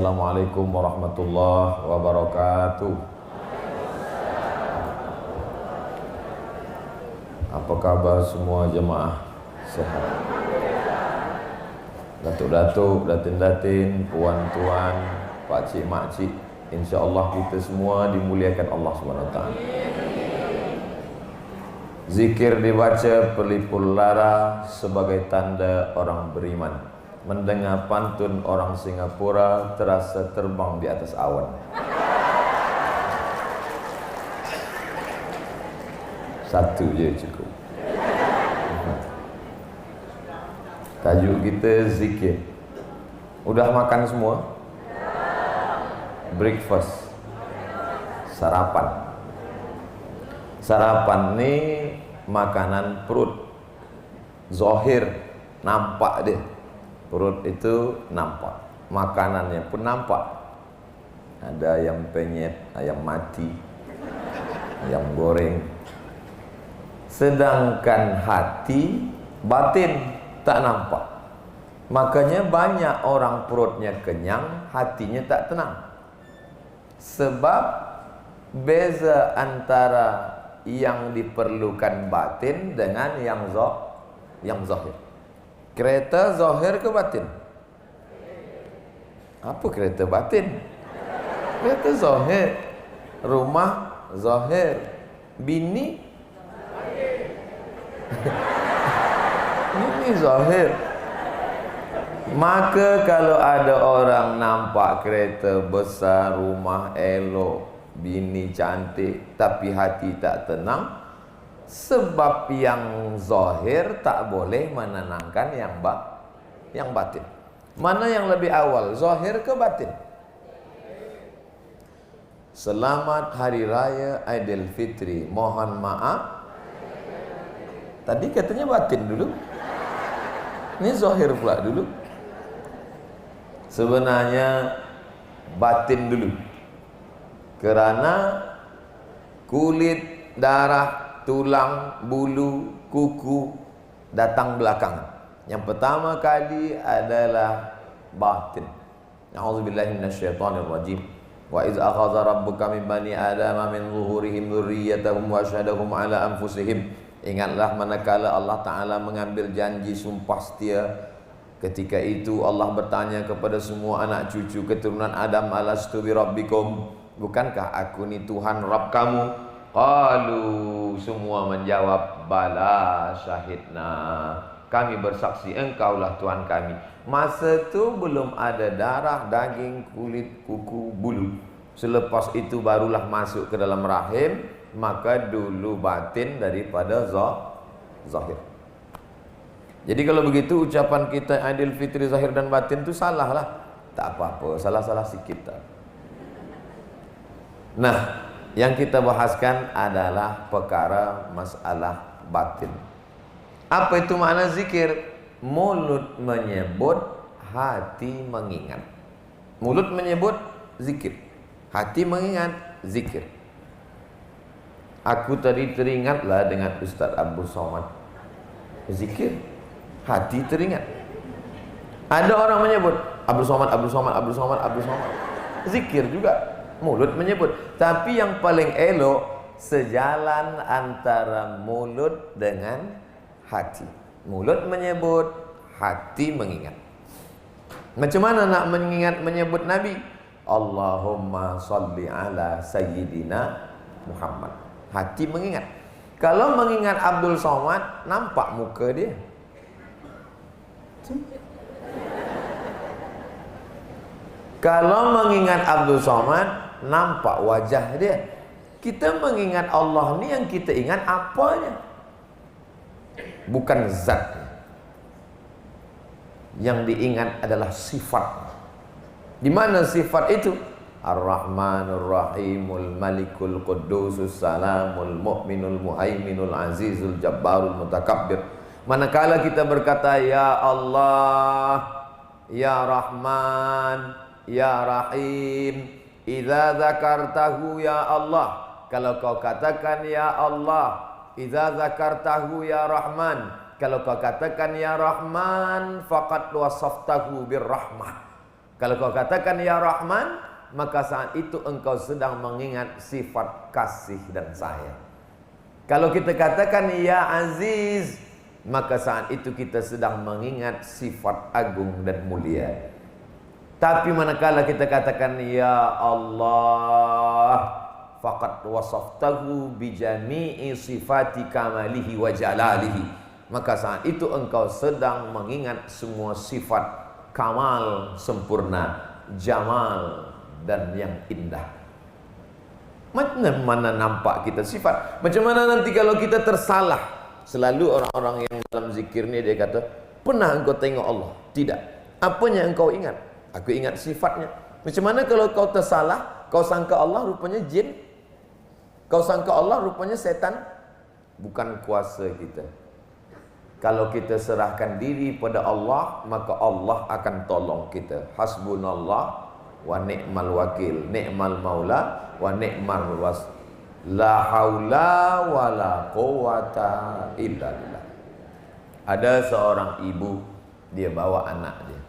Assalamualaikum warahmatullahi wabarakatuh. Apa kabar semua jemaah? Sehat? Datuk-datuk, datin-datin, puan-tuan, pakcik, makcik, insya-Allah kita semua dimuliakan Allah SWT. Zikir dibaca pelipur lara sebagai tanda orang beriman. Mendengar pantun orang Singapura terasa terbang di atas awan. Satu je cukup. Tajuk kita zikir. Udah makan semua? Breakfast. Sarapan. Sarapan ni makanan perut. Zahir, nampak dia. Perut itu nampak, makanannya pun nampak. Ada ayam penyet, ayam mati, ayam goreng. Sedangkan hati, batin tak nampak. Makanya banyak orang perutnya kenyang, hatinya tak tenang. Sebab beza antara yang diperlukan batin dengan yang zahir. Kereta zahir ke batin? Apa kereta batin? Kereta zahir. Rumah zahir. Bini ini zahir. Maka kalau ada orang nampak kereta besar, rumah elok, bini cantik, tapi hati tak tenang, sebab yang zahir tak boleh menenangkan yang batin. Mana yang lebih awal, zahir ke batin? Selamat Hari Raya Aidilfitri. Mohon maaf, tadi katanya batin dulu, ini zahir pula dulu. Sebenarnya batin dulu, kerana kulit, darah, tulang, bulu, kuku datang belakangan. Yang pertama kali adalah batin. A'udzubillahi minasyaitonirrajim. Wa iz akhadha rabbuka min bani adama min zuhurihim dzurriyyatahum wa asyhadahum ala anfusihim. Ingatlah manakala Allah Ta'ala mengambil janji sumpah setia. Ketika itu Allah bertanya kepada semua anak cucu keturunan Adam, alastu bi rabbikum, bukankah aku ni Tuhan Rabb kamu? Qalu, semua menjawab, bala syahidna, kami bersaksi engkaulah Tuhan kami. Masa tu belum ada darah, daging, kulit, kuku, bulu. Selepas itu barulah masuk ke dalam rahim. Maka dulu batin daripada zahir. Jadi kalau begitu ucapan kita Aidilfitri zahir dan batin tu salah lah. Tak apa-apa, salah-salah sikit tak. Nah, yang kita bahaskan adalah perkara masalah batin. Apa itu makna zikir? Mulut menyebut, hati mengingat. Mulut menyebut, zikir. Hati mengingat, zikir. Aku tadi teringatlah dengan Ustaz Abdul Somad. Zikir. Hati teringat. Ada orang menyebut Abdul Somad, Abdul Somad, Abdul Somad, Abdul Somad. Zikir juga. Mulut menyebut. Tapi yang paling elok, sejalan antara mulut dengan hati. Mulut menyebut, hati mengingat. Macam mana nak mengingat menyebut Nabi? Allahumma salli ala Sayyidina Muhammad. Hati mengingat. Kalau mengingat Abdul Somad, nampak muka dia. Kalau mengingat Abdul Somad, nampak wajah dia. Kita mengingat Allah ni yang kita ingat apanya, bukan zat. Yang diingat adalah sifat. Di mana sifat itu? Ar-Rahmanur Rahimul Malikul Quddusus Salamul Mu'minul Muhaiminul Azizul Jabbarul Mutakabbir. Manakala kita berkata ya Allah, ya Rahman, ya Rahim, idza zakartahu ya Allah, kalau kau katakan ya Allah, idza zakartahu ya Rahman, kalau kau katakan ya Rahman, faqad wasaftahu birrahmah, Kalau kau katakan ya Rahman, maka saat itu engkau sedang mengingat sifat kasih dan sayang. Kalau kita katakan ya Aziz, maka saat itu kita sedang mengingat sifat agung dan mulia. Tapi manakala kita katakan ya Allah, faqad wasaftahu bijami'i sifati kamalihi wa jalalihi, maka saat itu engkau sedang mengingat semua sifat kamal sempurna, jamal dan yang indah. Macam mana nampak kita sifat? Macam mana nanti kalau kita tersalah? Selalu orang-orang yang dalam zikir ni dia kata, pernah engkau tengok Allah? Tidak. Apanya engkau ingat? Aku ingat sifatnya. Macam mana kalau kau tersalah, kau sangka Allah rupanya jin, kau sangka Allah rupanya setan? Bukan kuasa kita. Kalau kita serahkan diri pada Allah, maka Allah akan tolong kita. Hasbunallah wa ni'mal wakil, ni'mal maula wa ni'mal was. La haula wa la quwata illa billah. Ada seorang ibu, dia bawa anak dia,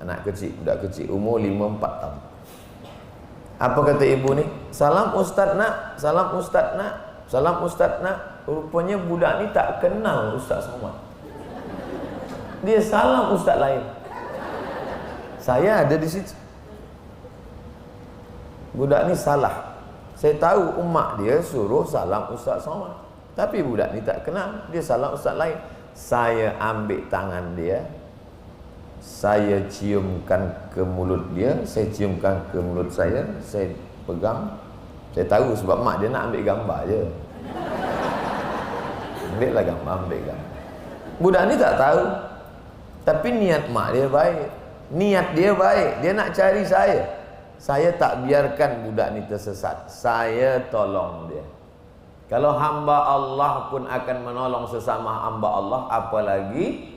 anak kecil, budak kecil, umur 5-4 tahun. Apa kata ibu ni? Salam ustaz nak, salam ustaz nak, salam ustaz nak. Rupanya budak ni tak kenal Ustaz Somad. Dia salam ustaz lain. Saya ada di situ. Budak ni salah. Saya tahu umat dia suruh salam Ustaz Somad, tapi budak ni tak kenal, dia salam ustaz lain. Saya ambil tangan dia, saya ciumkan ke mulut dia, saya ciumkan ke mulut saya pegang. Saya tahu sebab mak dia nak ambil gambar je. Ambillah gambar, ambil gambar. Budak ni tak tahu, tapi niat mak dia baik, niat dia baik, dia nak cari saya. Saya tak biarkan budak ni tersesat, saya tolong dia. Kalau hamba Allah pun akan menolong sesama hamba Allah, apalagi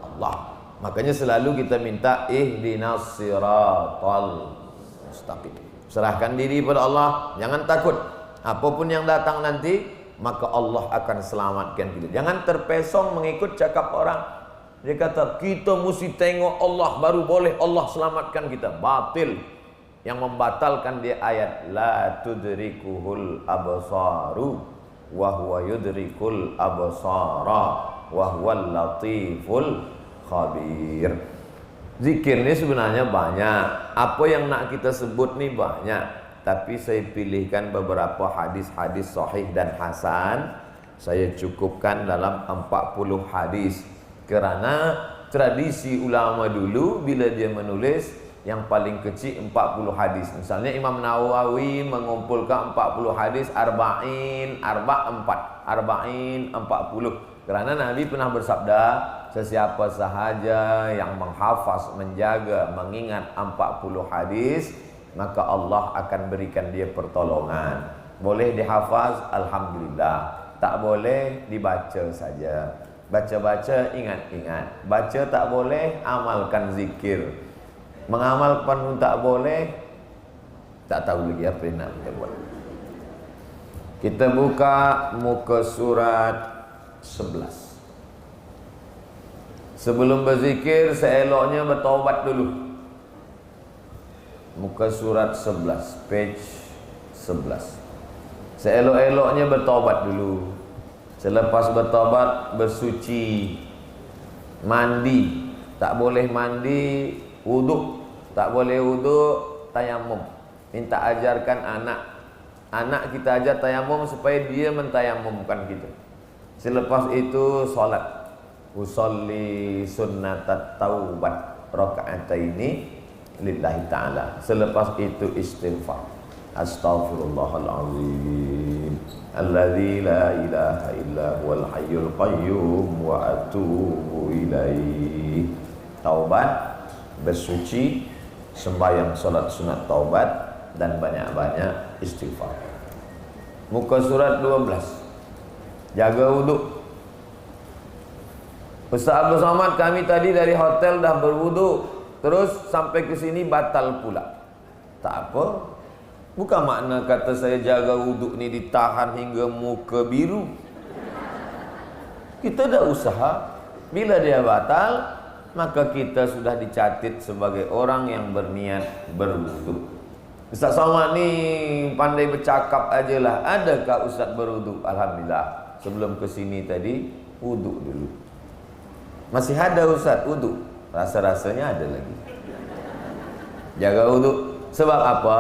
Allah. Makanya selalu kita minta ihdinas siratal mustaqim. Serahkan diri pada Allah, jangan takut. Apapun yang datang nanti, maka Allah akan selamatkan kita. Jangan terpesong mengikut cakap orang. Dia kata kita mesti tengok Allah baru boleh Allah selamatkan kita. Batil. Yang membatalkan dia ayat la tudrikuhul absaru wa huwa yudrikul absara wa huwal latiful khabir. Zikir ni sebenarnya banyak. Apa yang nak kita sebut ni banyak, tapi saya pilihkan beberapa hadis-hadis sahih dan hasan. Saya cukupkan dalam 40 hadis. Kerana tradisi ulama dulu bila dia menulis, yang paling kecil 40 hadis. Misalnya Imam Nawawi mengumpulkan 40 hadis, arba'in 40. Kerana Nabi pernah bersabda, sesiapa sahaja yang menghafaz, menjaga, mengingat 40 hadis, maka Allah akan berikan dia pertolongan. Boleh dihafaz, alhamdulillah. Tak boleh, dibaca saja. Baca-baca, ingat-ingat. Baca tak boleh, amalkan zikir. Mengamalkan pun tak boleh, tak tahu lagi apa yang nak kita buat. Kita buka muka surat 11. Sebelum berzikir, seeloknya bertaubat dulu. Muka surat 11, page 11. Seelok-eloknya bertaubat dulu. Selepas bertaubat, bersuci, mandi. Tak boleh mandi, wuduk. Tak boleh wuduk, tayamum. Minta ajarkan anak kita ajar tayamum supaya dia mentayamumkan kita. Selepas itu solat. Usolli sunnatat taubat raka'ataini lillahi ta'ala. Selepas itu istighfar. Astaghfirullahalazim alladzi la ilaha illa huwal hayyul qayyum wa atubu ilaihi. Taubat, bersuci, sembahyang salat sunat taubat, dan banyak-banyak istighfar. Muka surat 12. Jaga wuduk. Ustaz Abdul Somad, kami tadi dari hotel dah berwuduk, terus sampai ke sini batal pula. Tak apa. Bukan makna kata saya jaga wuduk ni ditahan hingga muka biru. Kita dah usaha. Bila dia batal, maka kita sudah dicatat sebagai orang yang berniat berwudu. Ustaz Somad ni pandai bercakap aja lah. Adakah Ustaz berwudu? Alhamdulillah. Sebelum ke sini tadi wudu dulu. Masih ada Ustaz wudu? Rasa-rasanya ada lagi. Jaga wudu. Sebab apa?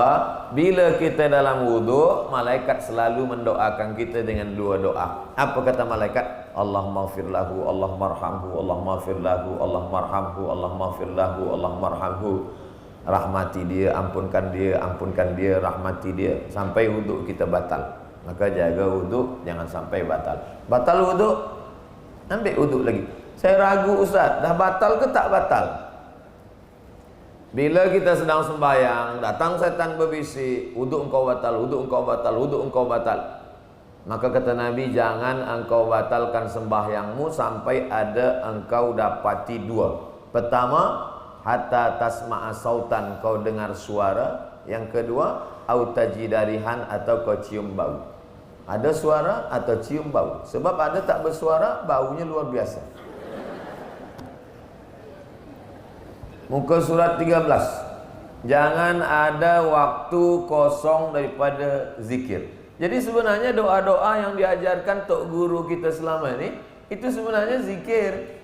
Bila kita dalam wudu, malaikat selalu mendoakan kita dengan dua doa. Apa kata malaikat? Allahumma ighfir lahu, Allahumma arhamhu, Allahumma ighfir lahu, Allahumma arhamhu, Allahumma ighfir lahu, Allahumma arhamhu. Rahmati dia, ampunkan dia, ampunkan dia, rahmati dia. Sampai wudu kita batal. Maka jaga wudu, jangan sampai batal. Batal wudu, ambil wudu lagi. Saya ragu Ustaz, dah batal ke tak batal? Bila kita sedang sembahyang, datang setan berbisik, wudu engkau batal, wudu engkau batal, wudu engkau batal. Maka kata Nabi, jangan engkau batalkan sembahyangmu sampai ada engkau dapati dua. Pertama, hatta tasma'a sautan, kau dengar suara. Yang kedua, au tajidarihan, atau kau cium bau. Ada suara atau cium bau. Sebab ada tak bersuara, baunya luar biasa. Muka surat 13. Jangan ada waktu kosong daripada zikir. Jadi sebenarnya doa-doa yang diajarkan tok guru kita selama ini, itu sebenarnya zikir.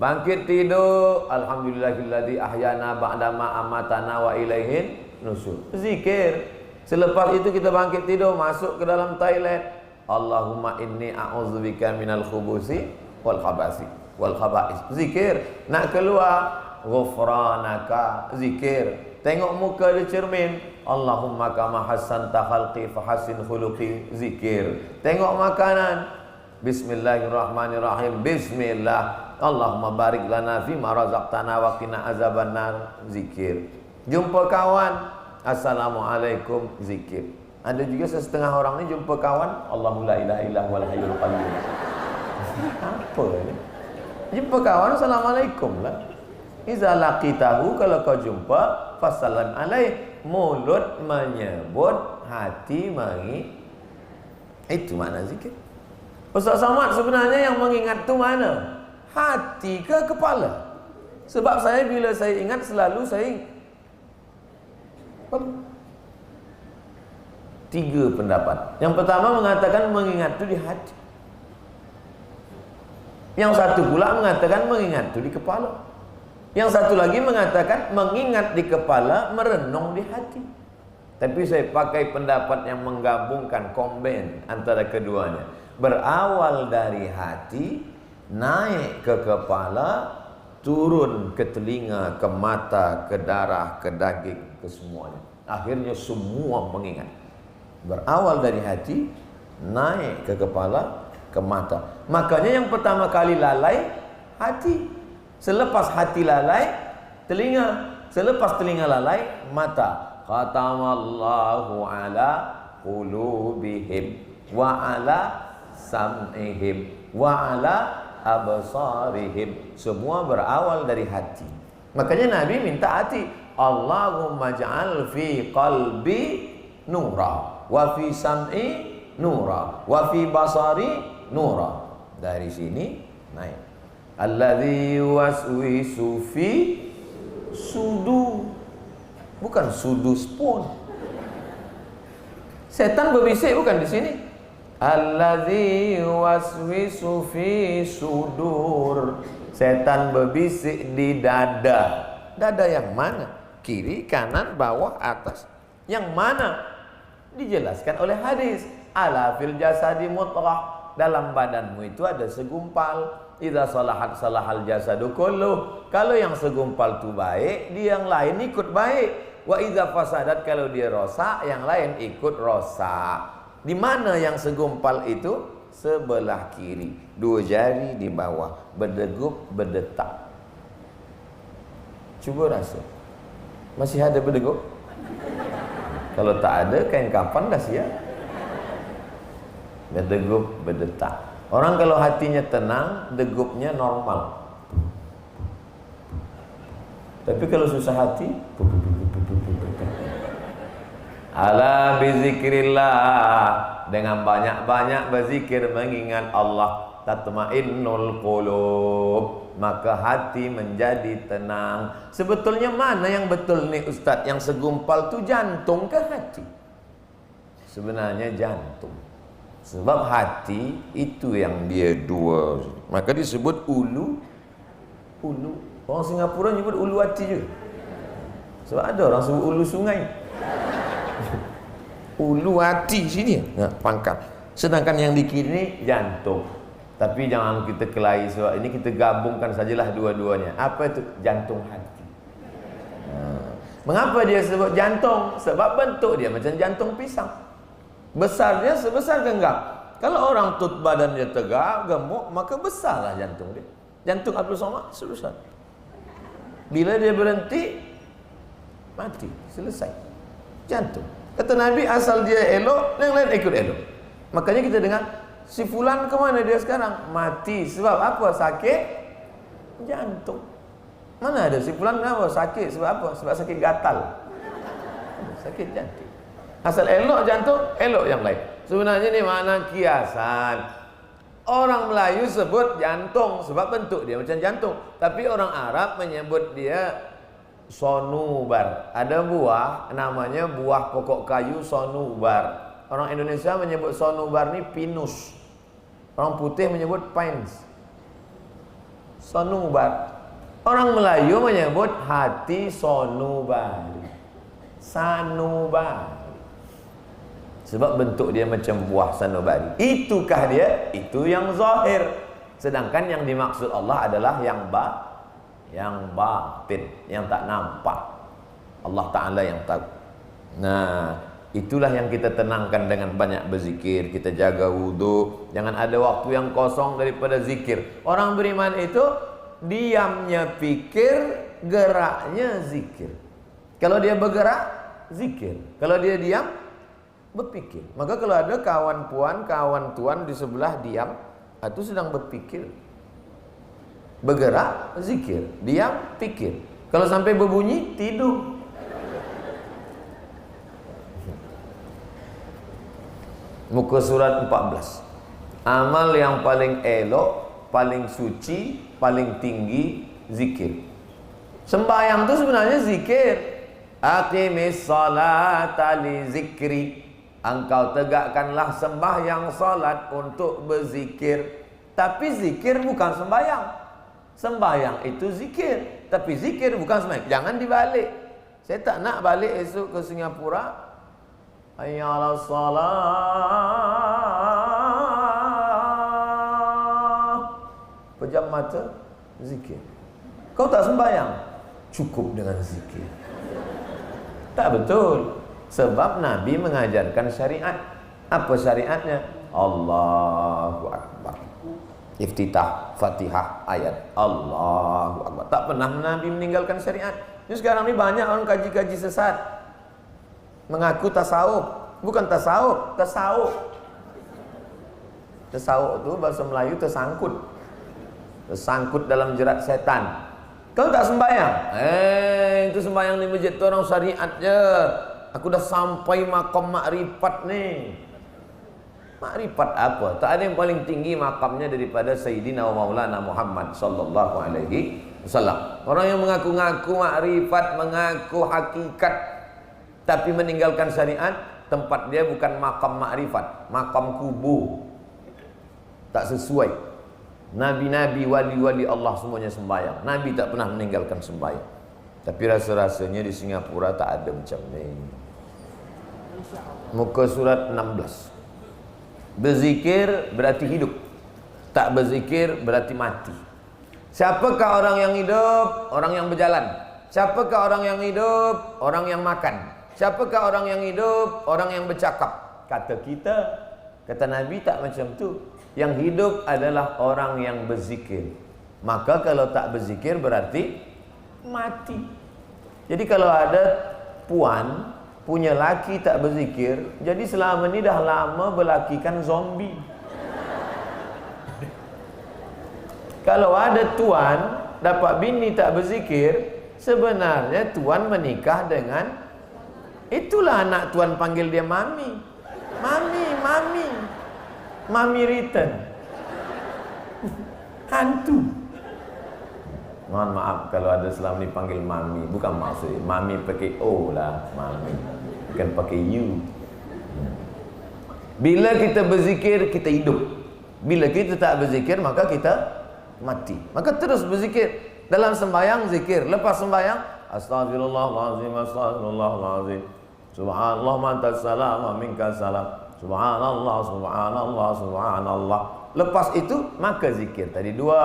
Bangkit tidur, alhamdulillahilladzi ahyana ba'dama amatana wa ilaihin nusyur. Zikir. Selepas itu kita bangkit tidur, masuk ke dalam toilet, Allahumma inni a'udzubika minal khubusi wal khabasi wal khaba'is. Zikir. Nak keluar, ghufranaka, zikir. Tengok muka di cermin, Allahumma kama hassanta khalqi fahassin khuluqi, zikir. Tengok makanan, bismillahirrahmanirrahim, bismillah. Allahumma barik lana fima razaqtana wa qina azabannar, zikir. Jumpa kawan, assalamualaikum, zikir. Ada juga setengah orang ni jumpa kawan, Allahu la ilaha illa huwal hayyul qayyum. Apa ni? Jumpa kawan, assalamualaikum lah. Iza laqitahu, kalau kau jumpa, fasallam alaih. Mulut menyebut, hati mengingat. Itu makna zikir. Ustaz Somad, sebenarnya yang mengingat tu mana? Hati ke kepala? Sebab saya bila saya ingat, selalu saya tiga pendapat. Yang pertama mengatakan mengingat tu di hati. Yang satu pula mengatakan mengingat tu di kepala. Yang satu lagi mengatakan mengingat di kepala, merenung di hati. Tapi saya pakai pendapat yang menggabungkan, combine antara keduanya. Berawal dari hati, naik ke kepala, turun ke telinga, ke mata, ke darah, ke daging, ke semuanya. Akhirnya semua mengingat. Berawal dari hati, naik ke kepala, ke mata. Makanya yang pertama kali lalai, hati. Selepas hati lalai, telinga. Selepas telinga lalai, mata. Khatamallahu ala qulubihim wa ala sam'ihim wa ala absarihim. Semua berawal dari hati. Makanya Nabi minta hati. Allahumma ja'al fi qalbi nura, wa fi sam'i nura, wa fi basari nura. Dari sini naik. Alladzi waswisu fi sudu, bukan sudus pun. Setan berbisik bukan di sini. Alladzi waswisu fi sudur. Setan berbisik di dada. Dada yang mana? Kiri, kanan, bawah, atas. Yang mana? Dijelaskan oleh hadis. Ala fil jasadi mutrah. Dalam badanmu itu ada segumpal. Idza salahat salahal jasadu kulluh. Kalau yang segumpal tu baik, dia yang lain ikut baik. Wa idza fasadat, kalau dia rosak, yang lain ikut rosak. Di mana yang segumpal itu? Sebelah kiri. Dua jari di bawah, berdegup, berdetak. Cuba rasa. Masih ada berdegup? Kalau tak ada, kain kapan dah siap. Berdegup, berdetak. Orang kalau hatinya tenang, degupnya normal. Tapi kalau susah hati, ala bizikrillah, dengan banyak-banyak berzikir mengingat Allah. tatma'innul qulub, maka hati menjadi tenang. Sebetulnya mana yang betul nih Ustaz? Yang segumpal tu jantung ke hati? Sebenarnya jantung. Sebab hati itu yang dia dua. Maka disebut ulu. Orang Singapura nyebut ulu hati juga. Sebab ada orang sebut ulu sungai. Ulu hati sini, nah, pangkal. Sedangkan yang di kiri jantung. Tapi jangan kita kelahi, sebab ini kita gabungkan sajalah dua-duanya. Apa itu? Jantung hati. Mengapa dia sebut jantung? Sebab bentuk dia macam jantung pisang. Besarnya sebesar genggam. Kalau orang tut badan dia tegak, gemuk, maka besarlah jantung dia. Jantung Abdul Somad sebesar. Bila dia berhenti, mati, selesai. Jantung. Kata Nabi, asal dia elok, yang lain ikut elok. Makanya kita dengar, si fulan kemana dia sekarang? Mati. Sebab apa? Sakit jantung. Mana ada si fulan kenapa? Sakit. Sebab apa? Sebab sakit gatal. Sakit jantung. Asal elok jantung, elok yang lain. Sebenarnya ini makna kiasan. Orang Melayu sebut jantung sebab bentuk dia macam jantung. Tapi orang Arab menyebut dia sonubar. Ada buah namanya buah pokok kayu sonubar. Orang Indonesia menyebut sonubar ni pinus. Orang putih menyebut pines. Sonubar. Orang Melayu menyebut hati sonubari. Sanubari. Sebab bentuk dia macam buah sanubari. Itukah dia? Itu yang zahir. Sedangkan yang dimaksud Allah adalah yang batin, yang tak nampak. Allah Ta'ala yang tahu. Nah, itulah yang kita tenangkan dengan banyak berzikir. Kita jaga wudhu. Jangan ada waktu yang kosong daripada zikir. Orang beriman itu diamnya pikir, geraknya zikir. Kalau dia bergerak, zikir. Kalau dia diam, berpikir. Maka kalau ada kawan puan, kawan tuan di sebelah diam, itu sedang berpikir. Bergerak, zikir. Diam, pikir. Kalau sampai berbunyi, tidur. Muka surat 14. Amal yang paling elok, paling suci, paling tinggi, zikir. Sembahyang itu sebenarnya zikir. Aqimis salata li zikri. Engkau tegakkanlah sembahyang salat untuk berzikir. Tapi zikir bukan sembahyang. Sembahyang itu zikir, tapi zikir bukan sembahyang. Jangan dibalik. Saya tak nak balik esok ke Singapura. Hayya 'alas salat. Pejam mata, zikir. Kau tak sembahyang, cukup dengan zikir. Tak betul. Sebab Nabi mengajarkan syariat. Apa syariatnya? Allahu Akbar. Iftitah Fatihah ayat Allahu Akbar. Tak pernah Nabi meninggalkan syariat. Ini sekarang ni banyak orang kaji-kaji sesat. Mengaku tasawuf. Bukan tasawuf, tasawuf. Tasawuf itu bahasa Melayu tersangkut. Tersangkut dalam jerat setan. Kau tak sembahyang? Itu sembahyang di masjid tu orang syariat je. Aku dah sampai makam makrifat ni. Makrifat apa? Tak ada yang paling tinggi makamnya daripada Sayyidina wa Maulana Muhammad sallallahu alaihi wasallam. Orang yang mengaku-ngaku makrifat, mengaku hakikat, tapi meninggalkan syariat, tempat dia bukan makam makrifat, makam kubu. Tak sesuai. Nabi-nabi, wali-wali Allah semuanya sembahyang. Nabi tak pernah meninggalkan sembahyang. Tapi rasa-rasanya di Singapura tak ada macam ni. Muka surat 16. Berzikir berarti hidup. Tak berzikir berarti mati. Siapakah orang yang hidup? Orang yang berjalan. Siapakah orang yang hidup? Orang yang makan. Siapakah orang yang hidup? Orang yang bercakap. Kata kita, kata Nabi tak macam tu. Yang hidup adalah orang yang berzikir. Maka kalau tak berzikir berarti mati. Jadi kalau ada puan punya laki tak berzikir, jadi selama ni dah lama berlakikan zombie. Kalau ada tuan dapat bini tak berzikir, sebenarnya tuan menikah dengan, itulah anak tuan panggil dia mami. Mami, mami. Mami return. Hantu. Mohon maaf kalau ada selama ni panggil mami, bukan maksud mami pakai O lah, mami, bukan pakai U. Bila kita berzikir, kita hidup. Bila kita tak berzikir, maka kita mati. Maka terus berzikir. Dalam sembahyang zikir, lepas sembahyang astaghfirullahalazim, astaghfirullahalazim, subhanallah wa antas salam wa minkas salam, subhanallah, subhanallah, subhanallah. Lepas itu maka zikir tadi dua,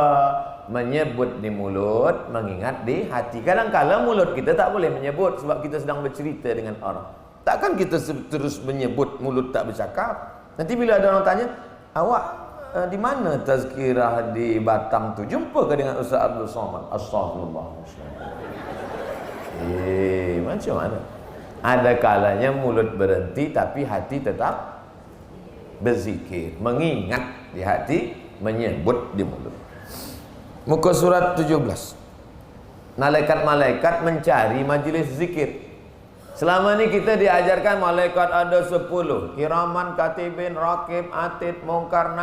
menyebut di mulut, mengingat di hati. Kadang-kadang mulut kita tak boleh menyebut sebab kita sedang bercerita dengan orang. Takkan kita terus menyebut, mulut tak bercakap. Nanti bila ada orang tanya, awak di mana tazkirah di Batam tu? Jumpa ke dengan Ustaz Abdul Somad? Astagfirullah. Macam mana? Ada kalanya mulut berhenti tapi hati tetap berzikir, mengingat di hati, menyebut di mulut. Muka surat 17. Malaikat-malaikat mencari majlis zikir. Selama ni kita diajarkan malaikat ada 10. Kiraman, katibin, rakib, atid, mungkar,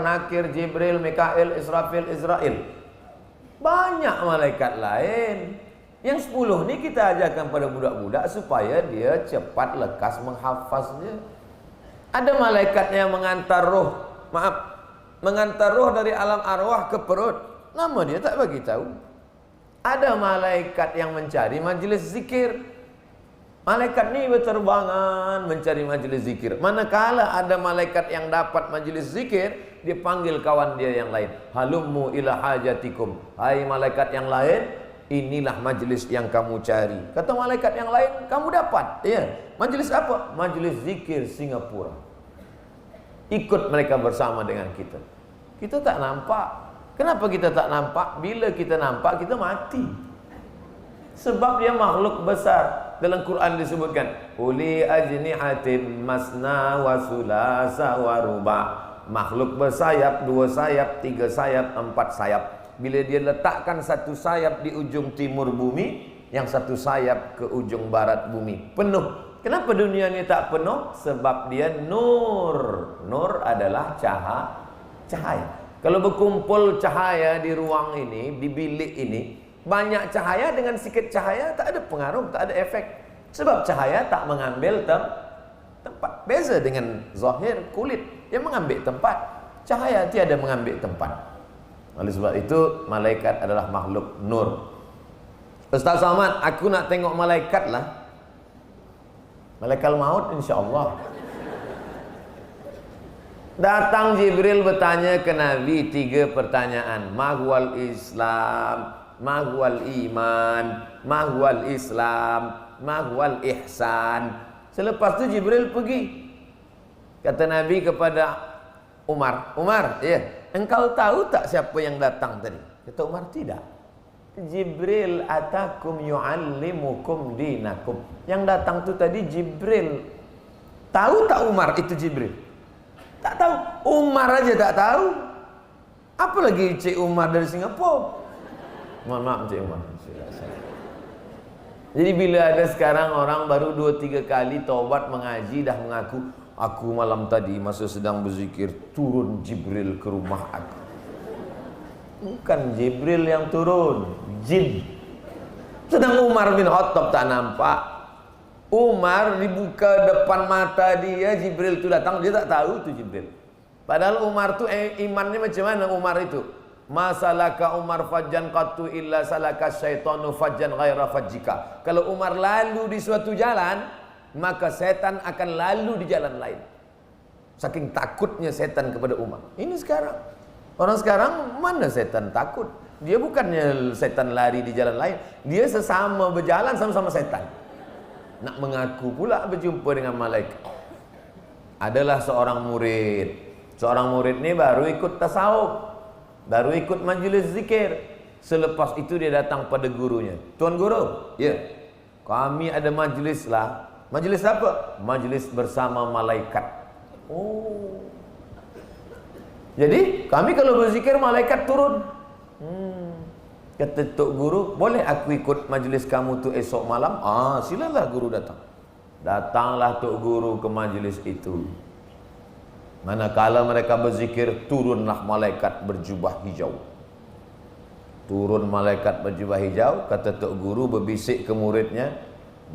nakir, Jibril, Mikail, Israfil, Israel. Banyak malaikat lain. Yang 10 ni kita ajarkan pada budak-budak supaya dia cepat lekas menghafaznya. Ada malaikat yang mengantar roh dari alam arwah ke perut. Nama dia tak bagi tahu. Ada malaikat yang mencari majlis zikir. Malaikat ni berterbangan mencari majlis zikir. Manakala ada malaikat yang dapat majlis zikir, dia panggil kawan dia yang lain. Halummu ila hajatikum. Hai malaikat yang lain, inilah majlis yang kamu cari. Kata malaikat yang lain, kamu dapat. Ya. Majlis apa? Majlis zikir Singapura. Ikut mereka bersama dengan kita. Kita tak nampak. Kenapa kita tak nampak? Bila kita nampak, kita mati. Sebab dia makhluk besar. Dalam Quran disebutkan, uli ajnihatim masna wa sulasa wa ruba. Makhluk bersayap, 2 sayap, 3 sayap, 4 sayap. Bila dia letakkan satu sayap di ujung timur bumi, yang satu sayap ke ujung barat bumi, penuh. Kenapa dunia ini tak penuh? Sebab dia nur. Nur adalah cahaya. Kalau berkumpul cahaya di ruang ini, di bilik ini, banyak cahaya dengan sikit cahaya, tak ada pengaruh, tak ada efek. Sebab cahaya tak mengambil tempat. Beza dengan zahir, kulit, yang mengambil tempat. Cahaya tiada mengambil tempat. Oleh sebab itu, malaikat adalah makhluk nur. Ustaz Somad, aku nak tengok malaikat lah. Malaikat maut insya-Allah. Datang Jibril bertanya ke Nabi 3 pertanyaan. Mahwal Islam, mahwal iman, mahwal Islam, mahwal ihsan. Selepas tu Jibril pergi. Kata Nabi kepada Umar, ya, engkau tahu tak siapa yang datang tadi? Kata Umar, tidak. Jibril atakum yu'allimukum dinakum. Yang datang tu tadi Jibril. Tahu tak Umar itu Jibril? Tak tahu. Umar aja tak tahu. Apalagi Cik Umar dari Singapura. Mohon maaf Cik Umar. Jadi bila ada sekarang orang baru 2-3 kali taubat mengaji dah mengaku, aku malam tadi masa sedang berzikir turun Jibril ke rumah aku. Bukan Jibril yang turun, jin. Sedang Umar bin Khattab tak nampak. Umar dibuka depan mata dia, Jibril tu datang, dia tak tahu tu Jibril. Padahal Umar tu imannya macam mana Umar itu? Masalaka Umar fajjan qattu illa salaka syaitanu fajjan ghaira fajjika. Kalau Umar lalu di suatu jalan, maka setan akan lalu di jalan lain. Saking takutnya setan kepada Umar. Ini sekarang. Orang sekarang mana setan takut? Dia bukannya setan lari di jalan lain, dia sesama berjalan sama-sama setan. Nak mengaku pula berjumpa dengan malaikat. Adalah seorang murid. Seorang murid ni baru ikut tasawuf, baru ikut majlis zikir. Selepas itu dia datang pada gurunya. Tuan guru, ya, kami ada majlis lah. Majlis apa? Majlis bersama malaikat. Oh. Jadi kami kalau berzikir malaikat turun. Kata Tok Guru, boleh aku ikut majlis kamu tu esok malam? Silalah guru datang. Datanglah Tok Guru ke majlis itu. Manakala mereka berzikir, turunlah malaikat berjubah hijau. Turun malaikat berjubah hijau, kata Tok Guru berbisik ke muridnya,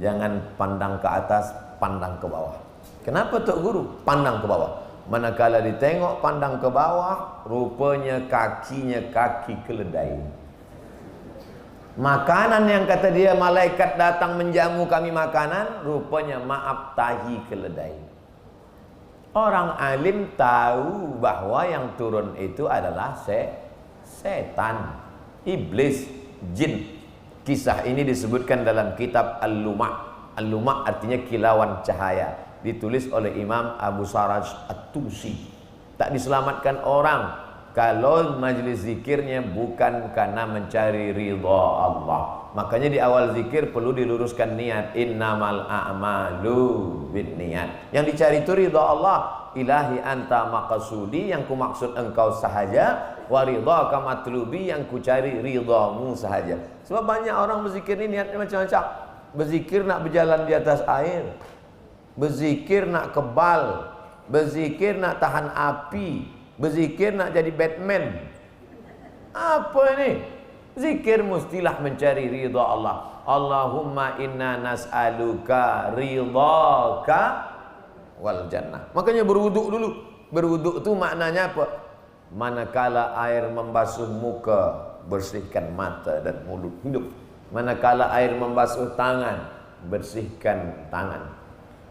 jangan pandang ke atas, pandang ke bawah. Kenapa Tok Guru? Pandang ke bawah. Manakala ditengok pandang ke bawah, rupanya kakinya kaki keledai. Makanan yang kata dia malaikat datang menjamu kami makanan, rupanya maaf tahi keledai. Orang alim tahu bahwa yang turun itu adalah setan, iblis, jin. Kisah ini disebutkan dalam kitab Al-Luma'. Al-Luma' artinya kilauan cahaya. Ditulis oleh Imam Abu Saraj At-Tusi. Tak diselamatkan orang kalau majlis zikirnya bukan karena mencari ridha Allah. Makanya di awal zikir perlu diluruskan niat. Innamal a'malu binniyat. Yang dicari itu ridha Allah. Ilahi anta maqsudi, yang ku maksud engkau sahaja. Wa ridhaka matlubi, yang ku cari ridhamu sahaja. Sebab banyak orang berzikir ini niatnya macam-macam. Berzikir nak berjalan di atas air, berzikir nak kebal, berzikir nak tahan api, berzikir nak jadi Batman. Apa ini? Zikir mestilah mencari ridha Allah. Allahumma inna nas'aluka ridhaka wal jannah. Makanya berwuduk dulu. Berwuduk itu maknanya apa? Manakala air membasuh muka, bersihkan mata dan mulut hidup. Manakala air membasuh tangan, bersihkan tangan.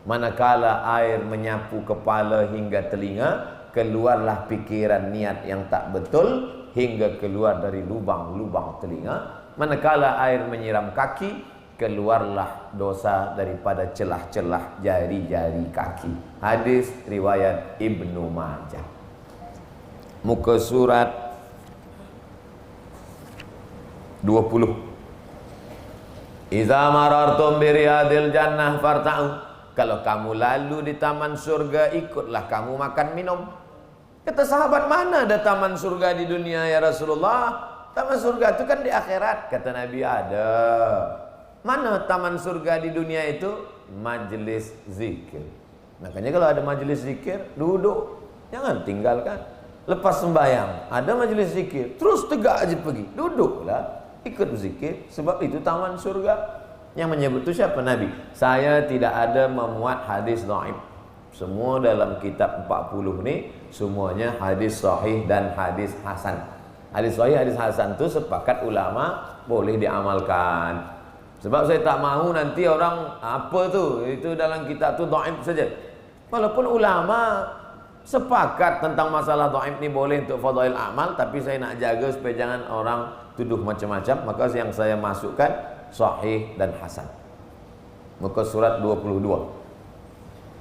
Manakala air menyapu kepala hingga telinga, keluarlah pikiran niat yang tak betul hingga keluar dari lubang-lubang telinga. Manakala air menyiram kaki, keluarlah dosa daripada celah-celah jari-jari kaki. Hadis riwayat Ibnu Majah. Muka surat 20. Iza marartum biriyadil jannah farta'u. Kalau kamu lalu di taman surga, ikutlah kamu makan minum. Kata sahabat, mana ada taman surga di dunia ya Rasulullah? Taman surga itu kan di akhirat. Kata Nabi, ada. Mana taman surga di dunia itu? Majelis zikir. Makanya kalau ada majelis zikir, duduk, jangan tinggalkan. Lepas sembahyang, ada majelis zikir, terus tegak aja pergi, duduklah, ikut zikir. Sebab itu taman surga. Yang menyebut itu siapa? Nabi. Saya tidak ada memuat hadis dhaif. Semua dalam kitab 40 ni semuanya hadis sahih dan hadis hasan. Hadis sahih, hadis hasan itu sepakat ulama boleh diamalkan. Sebab saya tak mahu nanti orang apa tu, itu dalam kitab tu dhaif saja. Walaupun ulama sepakat tentang masalah dhaif ni boleh untuk fadail amal, tapi saya nak jaga supaya jangan orang tuduh macam-macam, maka yang saya masukkan sahih dan hasan. Muka surat 22.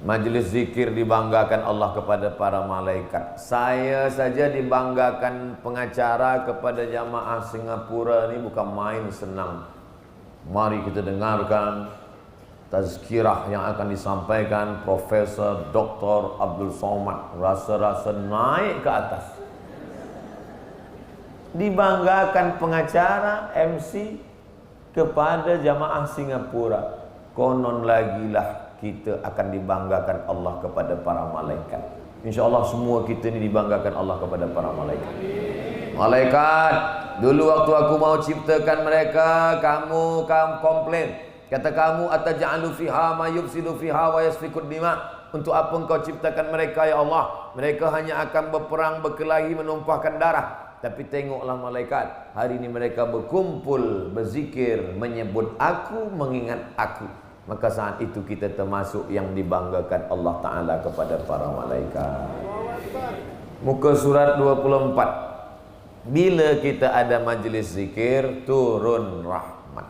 Majlis zikir dibanggakan Allah kepada para malaikat. Saya saja dibanggakan pengacara kepada jamaah Singapura ni bukan main senang. Mari kita dengarkan tazkirah yang akan disampaikan Profesor Dr. Abdul Somad. Rasa-rasa naik ke atas. Dibanggakan pengacara MC kepada jamaah Singapura. Konon lagi lah kita akan dibanggakan Allah kepada para malaikat. InsyaAllah semua kita ni dibanggakan Allah kepada para malaikat. Malaikat, dulu waktu aku mau ciptakan mereka, kamu komplain. Kata kamu, ataj'alu fiha ma yufsidu fiha wa yasfikud dima. Untuk apa engkau ciptakan mereka ya Allah? Mereka hanya akan berperang, berkelahi, menumpahkan darah. Tapi tengoklah malaikat, hari ini mereka berkumpul, berzikir, menyebut aku, mengingat aku. Maka saat itu kita termasuk yang dibanggakan Allah Ta'ala kepada para malaikat. Muka surat 24. Bila kita ada majlis zikir, turun rahmat.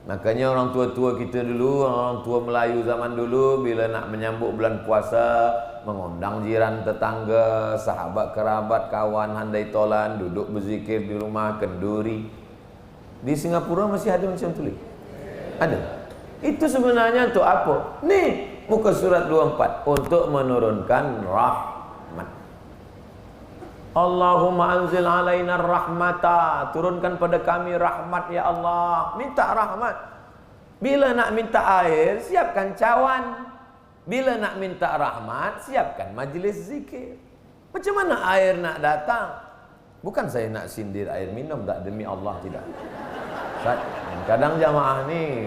Makanya orang tua-tua kita dulu, orang tua Melayu zaman dulu, bila nak menyambut bulan puasa, mengundang jiran tetangga, sahabat kerabat, kawan, handai tolan, duduk berzikir di rumah, kenduri. Di Singapura masih ada macam tu? Ada. Itu sebenarnya untuk apa? Nih, muka surat 24, untuk menurunkan rahmat. Allahumma anzil alaina rahmata, turunkan pada kami rahmat ya Allah. Minta rahmat. Bila nak minta air, siapkan cawan. Bila nak minta rahmat, siapkan majlis zikir. Macam mana air nak datang? Bukan saya nak sindir air minum, tak, demi Allah tidak. Kadang jamaah ni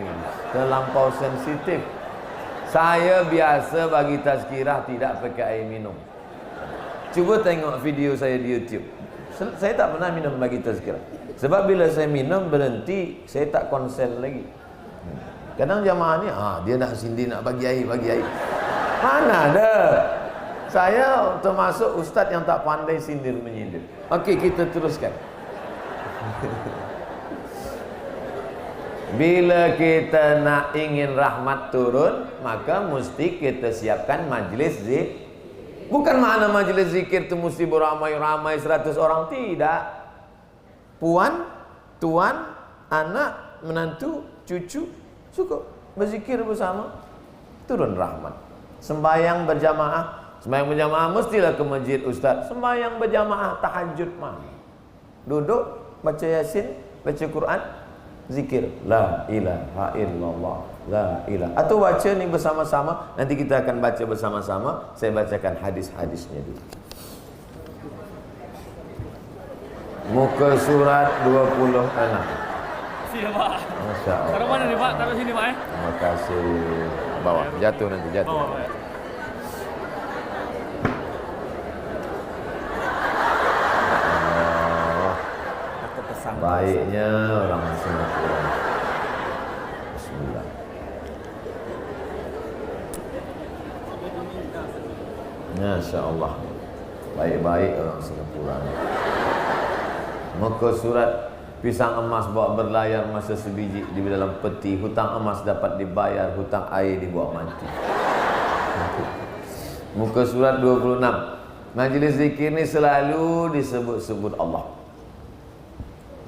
terlampau sensitif. Saya biasa bagi tazkirah tidak pakai air minum. Cuba tengok video saya di YouTube. Saya tak pernah minum bagi tazkirah. Sebab bila saya minum berhenti, saya tak konsen lagi. Kadang jamaah ni, dia nak sindir, nak bagi air, bagi air. Mana ada? Saya termasuk ustaz yang tak pandai sindir menyindir. Okey, kita teruskan. Bila kita nak ingin rahmat turun, maka mesti kita siapkan majlis zikir. Bukan makna majlis zikir itu mesti beramai-ramai 100 orang, tidak. Puan, tuan, anak, menantu, cucu, cukup berzikir bersama, turun rahmat. Sembahyang berjamaah. Sembahyang berjamaah mestilah ke masjid ustaz. Sembahyang berjamaah tahajud mah. Duduk baca Yasin, baca Quran, zikir la ilaha illallah, la ilaha. Atau baca ni bersama-sama, nanti kita akan baca bersama-sama. Saya bacakan hadis-hadisnya dulu. Muka surat 26. Siap, Pak. Masya-Allah. Taruh mana ni, Pak? Taruh sini, Pak. Terima kasih. Bawah, jatuh nanti, jatuh. Bawah, Pak. Baiknya orang Singapura. Bismillah. Masya Allah. Baik-baik orang Singapura. Muka surat pisang emas bawa berlayar masa sebiji di dalam peti. Hutang emas dapat dibayar, hutang air dibawa mati. Muka surat 26. Majlis zikir ni selalu disebut-sebut Allah.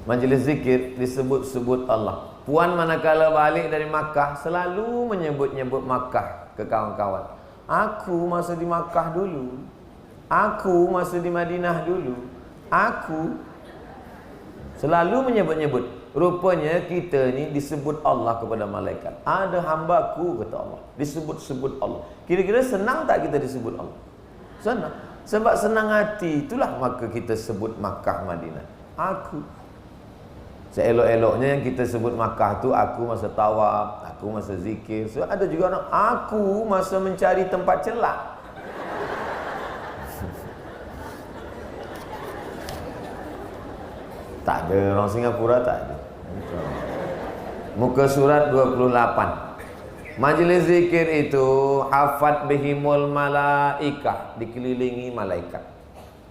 Majlis zikir disebut-sebut Allah. Puan manakala balik dari Makkah selalu menyebut-nyebut Makkah ke kawan-kawan. Aku masa di Makkah dulu. Aku masa di Madinah dulu. Aku selalu menyebut-nyebut. Rupanya kita ni disebut Allah kepada malaikat. Ada hambaku, kata Allah. Disebut-sebut Allah. Kira-kira senang tak kita disebut Allah? Senang. Sebab senang hati itulah maka kita sebut Makkah, Madinah. Aku. Seelok-eloknya yang kita sebut Makkah tu, aku masa tawaf, aku masa zikir. So, ada juga orang, aku masa mencari tempat celak. Tak ada, orang Singapura tak ada. Muka surat 28. Majlis zikir itu hafat bihimul malaikah, dikelilingi malaikat.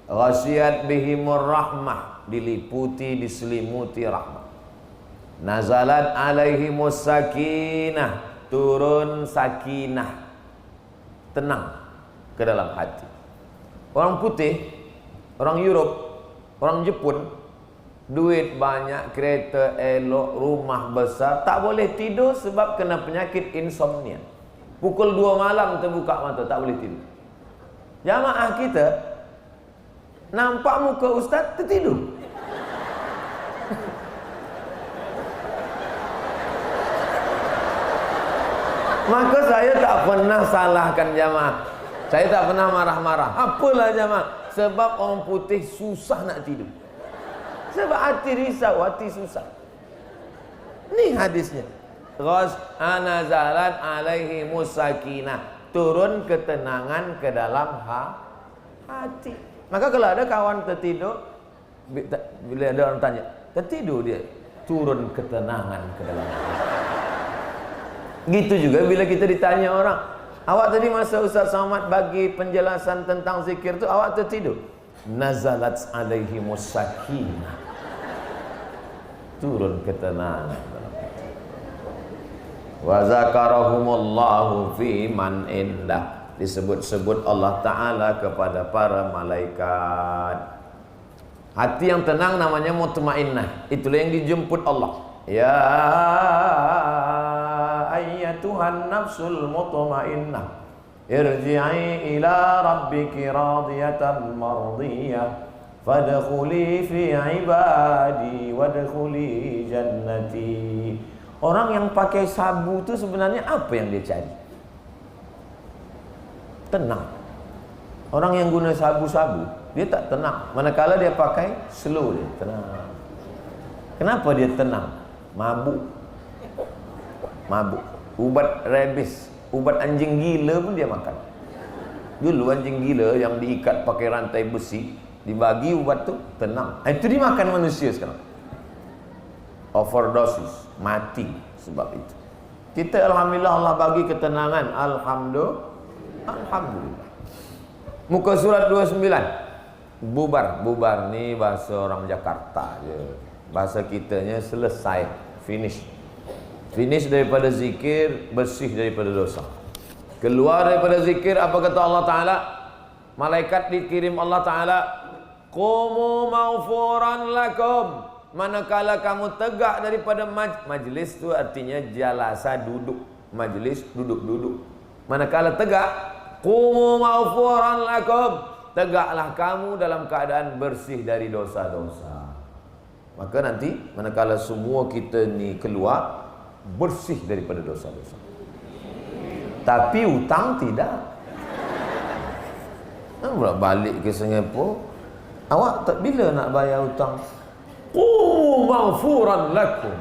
Ghasyiyat bihimur rahmah, diliputi, diselimuti rahmat. Nazalat alaihimus sakinah, turun sakinah, tenang ke dalam hati. Orang putih, orang Europe, orang Jepun, duit banyak, kereta elok, rumah besar, tak boleh tidur sebab kena penyakit insomnia. Pukul 2 malam terbuka mata, tak boleh tidur. Jamaah kita nampak muka ustaz tertidur. Maka saya tak pernah salahkan jamaah. Saya tak pernah marah-marah. Apalah jamaah, sebab orang putih susah nak tidur. Sebab hati risau, hati susah. Ni hadisnya. Nazalat alaihi musakinah, turun ketenangan ke dalam hati. Maka kalau ada kawan tertidur, bila ada orang tanya, tertidur dia, turun ketenangan ke dalam hati. Gitu juga bila kita ditanya orang, awak tadi masa Ustaz Somad bagi penjelasan tentang zikir tu, awak tertidur? Nazalat alaihi musakinah, turun ketenangan. Wa zakarahumullahu fi man indah, disebut-sebut Allah Ta'ala kepada para malaikat. Hati yang tenang namanya mutmainnah. Itulah yang dijemput Allah. Ya ayyatuhan nafsul mutmainnah, irji'i ila rabbiki radiyatan mardiyah, fadkhuli fi ibadi wadkhuli jannati. Orang yang pakai sabu tu sebenarnya apa yang dia cari? tenang. Orang yang guna sabu-sabu, dia tak tenang. Manakala dia pakai slow, dia tenang. Kenapa dia tenang? Mabuk. Ubat rabies, ubat anjing gila pun dia makan. Dulu anjing gila yang diikat pakai rantai besi, dibagi ubat tu, tenang. Itu dimakan manusia sekarang. Overdosis, mati sebab itu. Kita alhamdulillah Allah bagi ketenangan. Alhamdulillah. Muka surat 29. Bubar ni bahasa orang Jakarta je. Bahasa kitanya selesai, finish daripada zikir, bersih daripada dosa. Keluar daripada zikir, apa kata Allah Ta'ala? Malaikat dikirim Allah Ta'ala, qumu maghfuran lakum. Manakala kamu tegak daripada majlis tu artinya jalasa, duduk. Majlis, duduk. Manakala tegak, qumu maghfuran lakum. Tegaklah kamu dalam keadaan bersih dari dosa-dosa. Maka nanti manakala semua kita ni keluar, bersih daripada dosa-dosa. Tapi hutang tidak. Nak balik ke Singapura, awak tak bila nak bayar hutang? Oh, maghfuran lakum.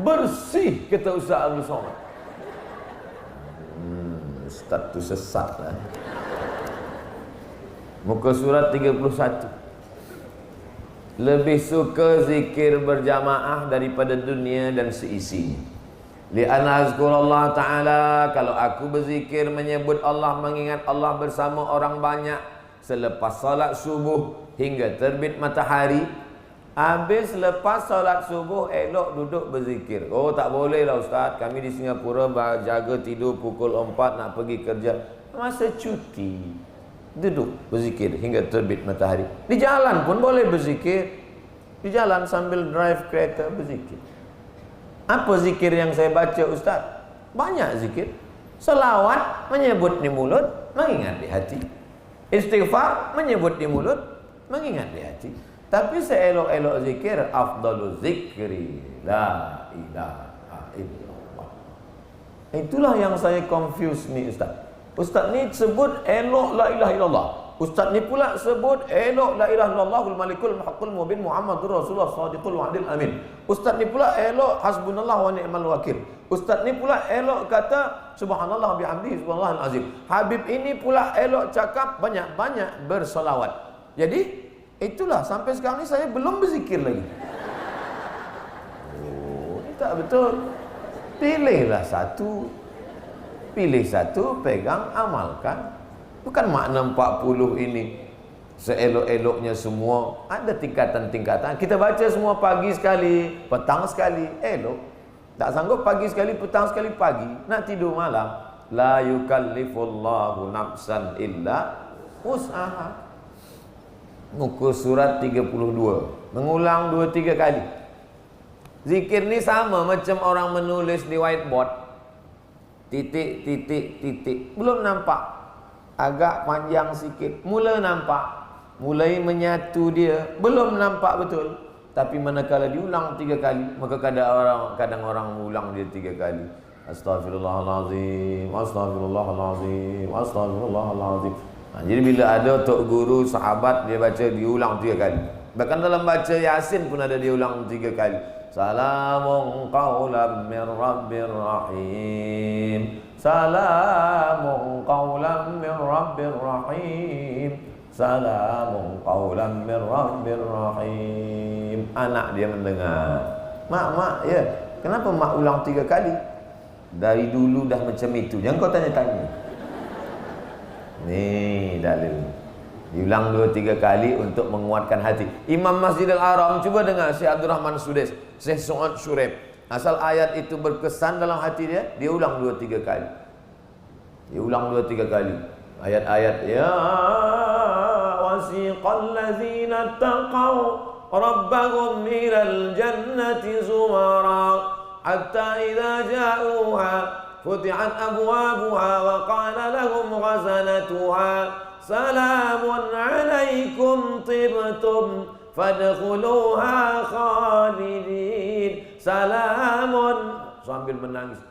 Bersih, kata Ustaz Abdul Somad. Ustaz tu sesat lah. Muka surat 31. Lebih suka zikir berjamaah daripada dunia dan seisinya. Li'anna azkurallah ta'ala, kalau aku berzikir menyebut Allah, mengingat Allah bersama orang banyak selepas salat subuh hingga terbit matahari. Habis lepas salat subuh elok duduk berzikir. Oh, tak boleh lah Ustaz, kami di Singapura jaga tidur pukul 4 nak pergi kerja. Masa cuti duduk berzikir hingga terbit matahari. Di jalan pun boleh berzikir. Di jalan sambil drive kereta berzikir. Apa zikir yang saya baca Ustaz? Banyak zikir. Selawat menyebut di mulut, mengingat di hati. Istighfar menyebut di mulut, mengingat di hati. Tapi seelok-elok zikir, afdalu zikri la ilaha illallah. Itulah yang saya confuse ni Ustaz. Ustaz ni sebut elok la ilaha illallah. Ustaz ni pula sebut elok la ilaha illallahul malikul haqqul mubin Muhammadur Rasulullah shadiqul wa'dil amin. Ustaz ni pula elok hasbunallah wa ni'mal wakil. Ustaz ni pula elok kata subhanallah bihamdihi subhanallahal azim. Habib ini pula elok cakap banyak-banyak bersolawat. Jadi itulah sampai sekarang ni saya belum berzikir lagi. Oh, ini tak betul. Pilihlah satu. Pilih satu, pegang, amalkan. Bukan makna 40 ini seelok-eloknya semua. Ada tingkatan-tingkatan. Kita baca semua pagi sekali, petang sekali, elok. Tak sanggup pagi sekali, petang sekali, pagi. Nak tidur malam. La yukallifullahu nafsan illa wus'aha. Muka surat 32. Mengulang 2-3 kali. Zikir ni sama macam orang menulis di whiteboard. Titik, titik, titik. Belum nampak. Agak panjang sikit. Mula nampak. Mulai menyatu dia. Belum nampak betul. Tapi manakala diulang 3 kali, maka kadang orang mengulang dia 3 kali. Astaghfirullahalazim, astaghfirullahalazim, astaghfirullahalazim. Jadi bila ada tok guru, sahabat, dia baca diulang 3 kali. Bahkan dalam baca Yasin pun ada diulang 3 kali. Salamun qawlan min rabbir rahim. Salamun qawlan min rabbir rahim. Salamun qawlan min rabbir rahim. Anak dia mendengar. Mak, ya. Kenapa mak ulang 3 kali? Dari dulu dah macam itu. Jangan kau tanya-tanya. Ni dalil. Diulang 2-3 kali untuk menguatkan hati. Imam Masjidil Haram, cuba dengar Syekh Abdul Rahman Sudais, Syekh Su'ad Syurib. Asal ayat itu berkesan dalam hati dia, dia ulang 2-3 kali. Dia ulang 2-3 kali. Ayat-ayat ya wasiqal ladzina taqaw rabbahum ilal jannati zumara hatta idza ja'uha futihat abwabuha wa qala lahum ghazanatuha salamun alaikum tibtum fadkhuluha khalidin. Salamun, sambil menangis.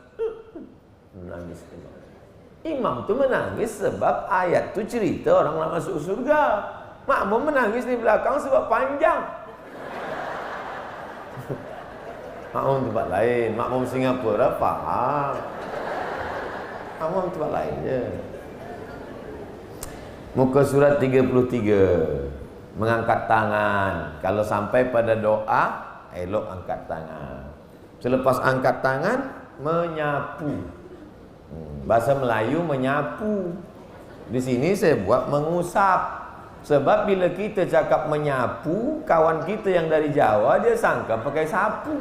Imam tu menangis sebab ayat tu cerita orang nak masuk surga. Makmum menangis di belakang sebab panjang. Makmum tempat lain, makmum Singapura faham. Makmum tempat lain je. Muka surat 33. Mengangkat tangan. Kalau sampai pada doa, elok angkat tangan. Selepas angkat tangan, menyapu. Bahasa Melayu menyapu. Di sini saya buat mengusap. Sebab bila kita cakap menyapu, kawan kita yang dari Jawa dia sangka pakai sapu.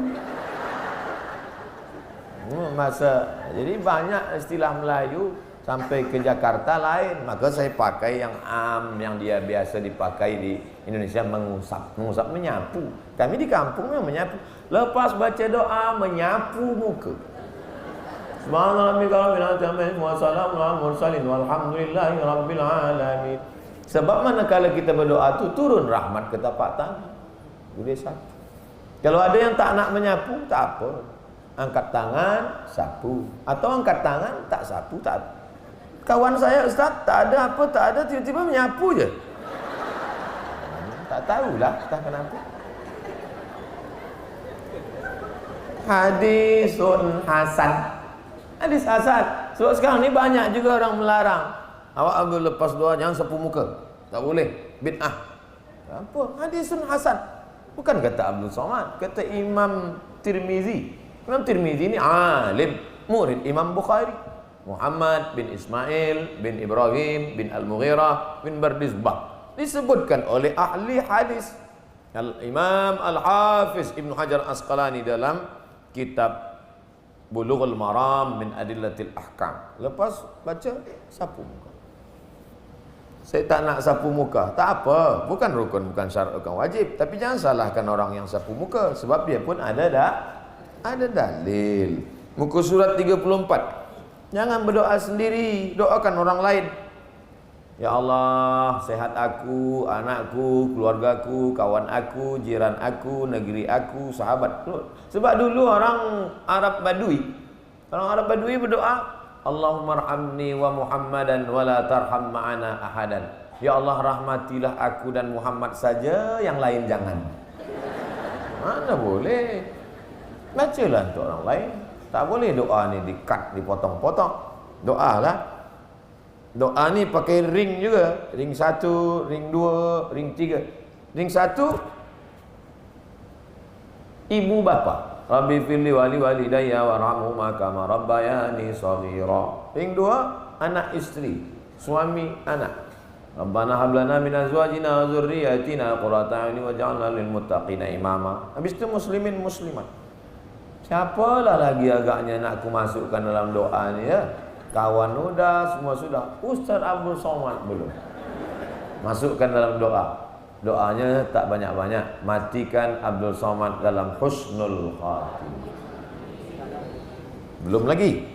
Jadi banyak istilah Melayu sampai ke Jakarta lain. Maka saya pakai yang yang dia biasa dipakai di Indonesia, mengusap. Mengusap menyapu. Kami di kampung memang menyapu. Lepas baca doa menyapu muka. Sebab manakala kita berdoa tu turun rahmat ke tapak tangan. Boleh satu. Kalau ada yang tak nak menyapu, tak apa. Angkat tangan, sapu. Atau angkat tangan, tak sapu, tak apa. Kawan saya, Ustaz, tak ada apa, tak ada, tiba-tiba menyapu je. Tak tahulah, tak kenapa. Hadisun Hasan. Hadis Hasan. Sebab sekarang ni banyak juga orang melarang. Awak ambil lepas doa jangan sapu muka. Tak boleh. Bid'ah. Apa? Hadisun Hasan. Bukan kata Abdul Somad, kata Imam Tirmizi. Imam Tirmizi ni alim, murid Imam Bukhari. Muhammad bin Ismail bin Ibrahim bin Al-Mughirah bin Bardizbah. Disebutkan oleh ahli hadis. Al-Imam Al-Hafiz Ibn Hajar Asqalani dalam kitab Bulughul Maram min Adillatil Ahkam. Lepas baca, sapu muka. Saya tak nak sapu muka. Tak apa. Bukan rukun, bukan syarat, bukan wajib. Tapi jangan salahkan orang yang sapu muka. Sebab dia pun ada dalil. Muka surat 34. Jangan berdoa sendiri. Doakan orang lain. Ya Allah, sehat aku, anakku, keluargaku, kawan aku, jiran aku, negeri aku, sahabat. Sebab dulu orang Arab Badui, berdoa, Allahumma arhamni wa Muhammadan wa la tarham ma'ana ahadan. Ya Allah, rahmatilah aku dan Muhammad saja, yang lain jangan. Mana boleh. Bacalah untuk orang lain. Tak boleh doa ni di-cut, dipotong-potong. Doa lah. Doa ni pakai ring juga. Ring 1, ring 2, ring 3. Ring 1, ibu bapa. Rabbi firli wali walidayya warhamhuma kama rabbayani shaghira. Ring 2, anak isteri, suami anak. Rabbana hab lana min azwajina wa dzurriyyatina qurrata a'yun waj'alna lil muttaqina imama. Habis itu muslimin muslimat. Siapalah lagi agaknya nak aku masukkan dalam doa ni ya? Kawan sudah, semua sudah. Ustaz Abdul Somad belum. Masukkan dalam doa. Doanya tak banyak-banyak. Matikan Abdul Somad dalam husnul khatimah. Belum lagi.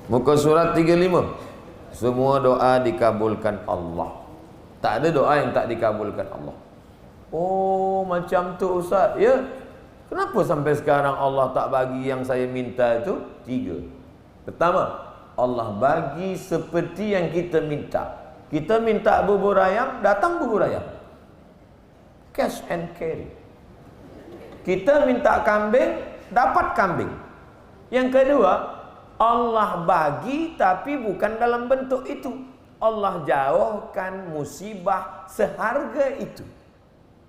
Muka surat 35. Semua doa dikabulkan Allah. Tak ada doa yang tak dikabulkan Allah. Oh, macam tu Ustaz. Ya. Kenapa sampai sekarang Allah tak bagi yang saya minta itu? 3. Pertama, Allah bagi seperti yang kita minta. Kita minta bubur ayam, datang bubur ayam. Cash and carry. Kita minta kambing, dapat kambing. Yang kedua, Allah bagi tapi bukan dalam bentuk itu. Allah jauhkan musibah seharga itu.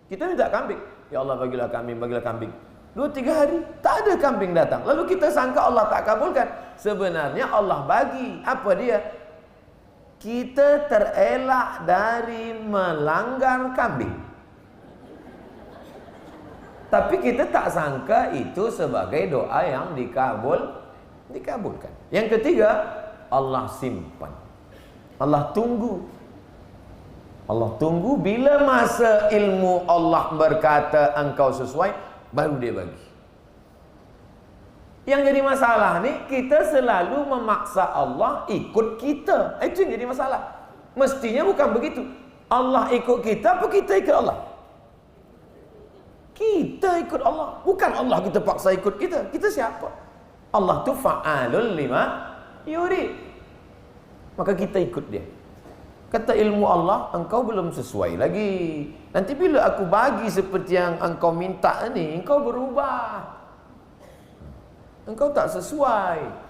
Kita minta kambing. Ya Allah, bagilah kambing, bagilah kambing. 2-3 hari tak ada kambing datang. Lalu kita sangka Allah tak kabulkan. Sebenarnya Allah bagi. Apa dia? Kita terelak dari melanggar kambing. Tapi kita tak sangka itu sebagai doa yang dikabulkan. Yang ketiga, Allah simpan. Allah tunggu. Allah tunggu bila masa ilmu Allah berkata engkau sesuai, baru dia bagi. Yang jadi masalah ni, kita selalu memaksa Allah ikut kita. Itu yang jadi masalah. Mestinya bukan begitu. Allah ikut kita, apa kita ikut Allah? Kita ikut Allah. Bukan Allah kita paksa ikut kita. Kita siapa? Allah tu fa'alul lima yurid. Maka kita ikut dia. Kata ilmu Allah, engkau belum sesuai lagi. Nanti bila aku bagi seperti yang engkau minta ni, engkau berubah. Engkau tak sesuai.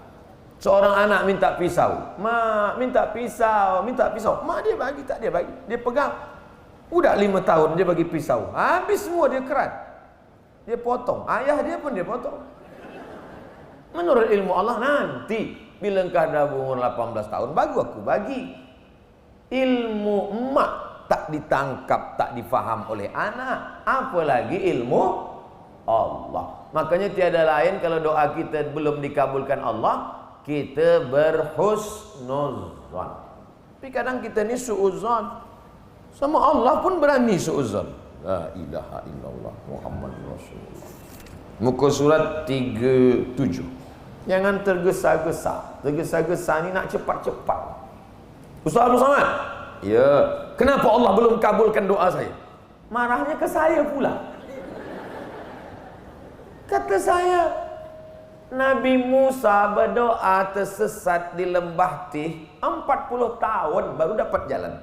Seorang anak minta pisau. Mak, minta pisau, minta pisau. Mak dia bagi, tak dia bagi. Dia pegang. Budak 5 tahun dia bagi pisau. Habis semua dia kerat. Dia potong. Ayah dia pun dia potong. Menurut ilmu Allah nanti bila engkau dah umur 18 tahun baru aku bagi. Ilmu emak tak ditangkap, tak difaham oleh anak, apalagi ilmu Allah. Makanya tiada lain kalau doa kita belum dikabulkan Allah, kita berhusnuzan. Tapi kadang kita ni suuzan. Sama Allah pun berani suuzan. La ilaha illallah Muhammad Rasulullah. Muka surat 37. Jangan tergesa-gesa. Tergesa-gesa ni nak cepat-cepat. Ustaz Abdul Samad, ya, kenapa Allah belum kabulkan doa saya? Marahnya ke saya pula. Kata saya, Nabi Musa berdoa tersesat di lembah Tih 40 tahun baru dapat jalan.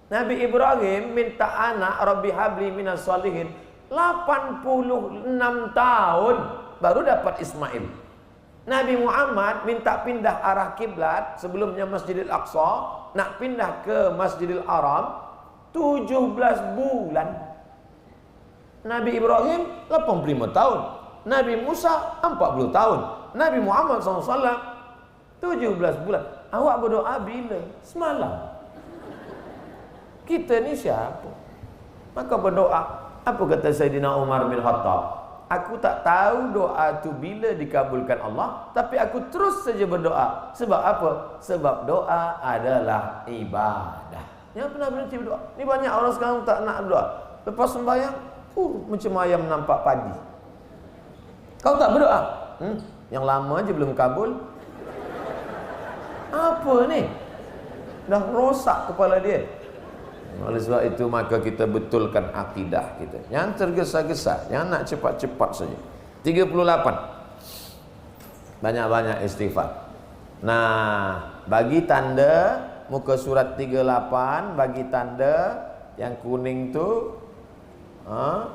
Nabi Ibrahim minta anak, Rabbi habli minas solihin, 86 tahun baru dapat Ismail. Nabi Muhammad minta pindah arah kiblat, sebelumnya Masjidil Aqsa, nak pindah ke Masjidil Haram 17 bulan. Nabi Ibrahim 85 tahun, Nabi Musa 40 tahun, Nabi Muhammad SAW 17 bulan. Awak berdoa bila? Semalam. Kita ni siapa? Maka berdoa. Apa kata Sayyidina Umar bin Khattab? Aku tak tahu doa tu bila dikabulkan Allah, tapi aku terus saja berdoa. Sebab apa? Sebab doa adalah ibadah. Yang pernah berhenti berdoa. Ni banyak orang sekarang tak nak berdoa. Lepas sembahyang, macam ayam nampak padi. Kau tak berdoa? Yang lama aja belum kabul. Apa ni? Dah rosak kepala dia. Oleh sebab itu maka kita betulkan akidah kita. Jangan tergesa-gesa, jangan nak cepat-cepat saja. 38. Banyak-banyak istighfar. Nah, bagi tanda muka surat 38, bagi tanda yang kuning tu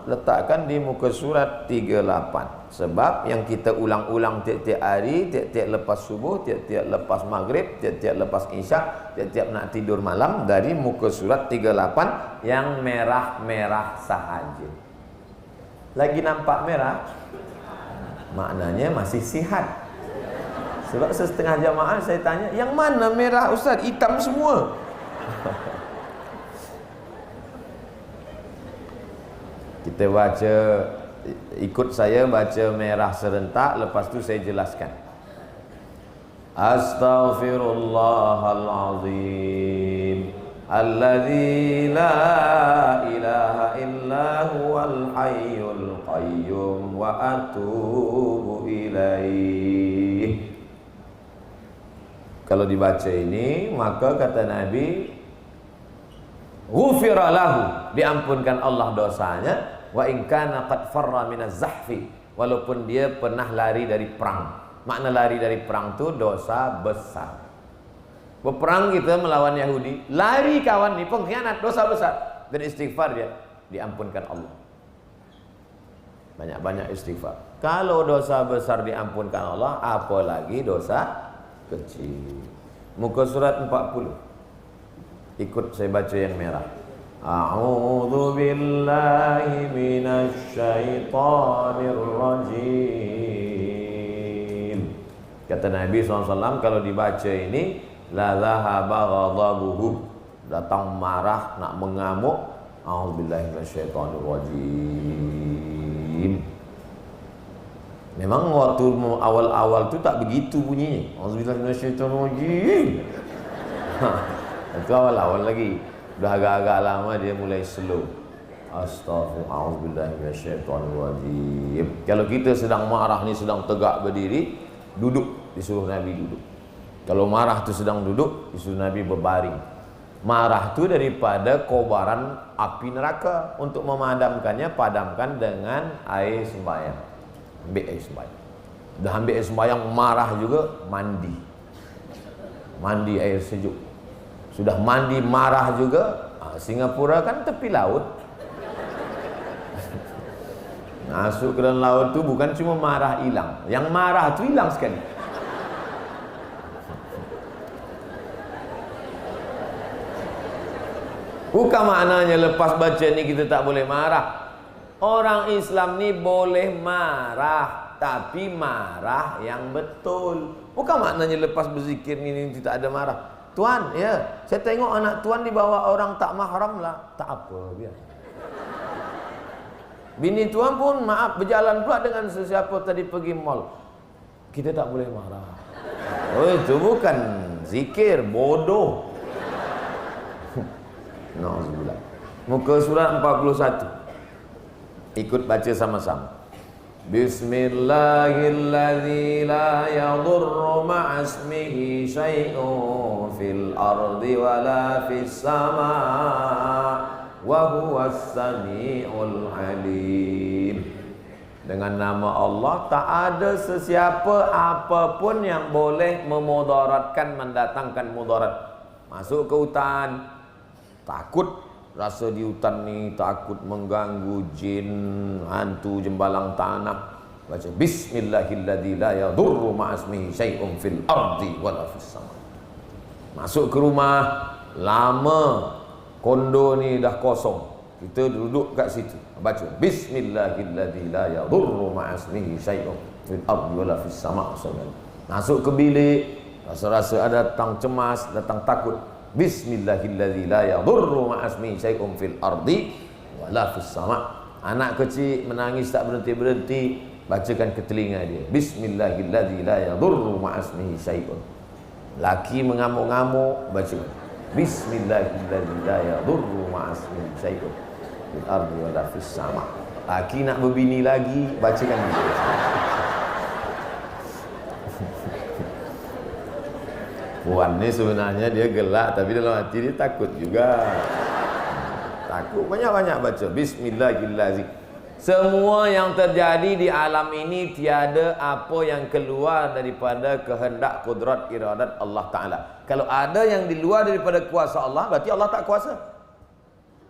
letakkan di muka surat 38. Sebab yang kita ulang-ulang tiap-tiap hari, tiap-tiap lepas subuh, tiap-tiap lepas maghrib, tiap-tiap lepas isyak, tiap-tiap nak tidur malam, dari muka surat 38 yang merah-merah sahaja. Lagi nampak merah, maknanya masih sihat. Sebab setengah jamaah saya tanya, yang mana merah Ustaz? Hitam semua. Kita baca, ikut saya baca merah serentak, lepas tu saya jelaskan. Astaghfirullahalazim alladzi la ilaha illa huwal hayyul qayyum wa atubu ilaih. Kalau dibaca ini, maka kata Nabi, ghufira lahu, diampunkan Allah dosanya, wa in kana qad farra minaz zahfi, walaupun dia pernah lari dari perang. Makna lari dari perang tu dosa besar. Berperang kita melawan Yahudi, lari kawan ni pengkhianat, dosa besar. Dan istighfar dia, diampunkan Allah. Banyak-banyak istighfar. Kalau dosa besar diampunkan Allah, apalagi dosa kecil. Muka surat 40. Ikut saya baca yang merah. A'udzu billahi minasy syaithanir rajim. Kata Nabi SAW, kalau dibaca ini, la dhahaba ghadabuhu, datang marah, nak mengamuk. A'udzu billahi minasy syaithanir rajim. Memang waktu awal-awal tu tak begitu bunyinya. A'udzu billahi minasy syaithanir rajim. Itu awal-awal lagi. Dah agak-agak lama dia mulai slow. Astaghfirullahaladzim. Kalau kita sedang marah ni, sedang tegak berdiri, duduk, disuruh Nabi duduk. Kalau marah tu sedang duduk, disuruh Nabi berbaring. Marah tu daripada kobaran api neraka. Untuk memadamkannya, padamkan dengan air sembahyang. Ambil air sembahyang. Dah ambil air sembahyang, marah juga, mandi. Mandi air sejuk. Sudah mandi, marah juga. Singapura kan tepi laut. Masuk ke dalam laut tu bukan cuma marah hilang. Yang marah tu hilang sekali. Bukan maknanya lepas baca ni kita tak boleh marah. Orang Islam ni boleh marah, tapi marah yang betul. Bukan maknanya lepas berzikir ni tak ada marah. Tuan, ya, saya tengok anak tuan dibawa orang tak mahram lah. Tak apa, biar. Bini tuan pun maaf berjalan pula dengan sesiapa tadi pergi mall. Kita tak boleh marah. Oh, itu bukan zikir, bodoh. Nauzubillah. Muka surat 41. Ikut baca sama-sama. Bismillahilladzi la yadurru ma'asmihi syai'un fil ardi wala fis sama' wa huwas sami'ul alim. Dengan nama Allah tak ada sesiapa apapun yang boleh memudaratkan, mendatangkan mudarat. Masuk ke hutan, takut rasa di hutan ni takut mengganggu jin, hantu, jembalang tanah. Baca Bismillahilladzi la yadurru ma'asmihi syai'un fil ardi wala fis sama'. Masuk ke rumah, lama kondo ni dah kosong, kita duduk kat situ, baca Bismillahilladzi la yadurru ma'asmihi syai'un fil ardi wala fis sama'. Masuk ke bilik, rasa-rasa ada datang cemas, datang takut, Bismillahilladzi la yadurru ma'asmihi syai'un fil ardi wala fis sama'. Anak kecil menangis tak berhenti-berhenti, bacakan ke telinga dia Bismillahilladzi la yadurru ma'asmihi syai'un. Laki mengamuk-ngamuk, baca Bismillahilladzi la yadurru ma'asmihi syai'un fil ardi wala fis sama'. Laki nak berbini lagi, bacakan dia. Puan ni sebenarnya dia gelak, tapi dalam hati dia takut juga. Takut, banyak-banyak baca Bismillahirrahmanirrahim. Semua yang terjadi di alam ini tiada apa yang keluar daripada kehendak, kudrat, iradat Allah Ta'ala. Kalau ada yang di luar daripada kuasa Allah, berarti Allah tak kuasa.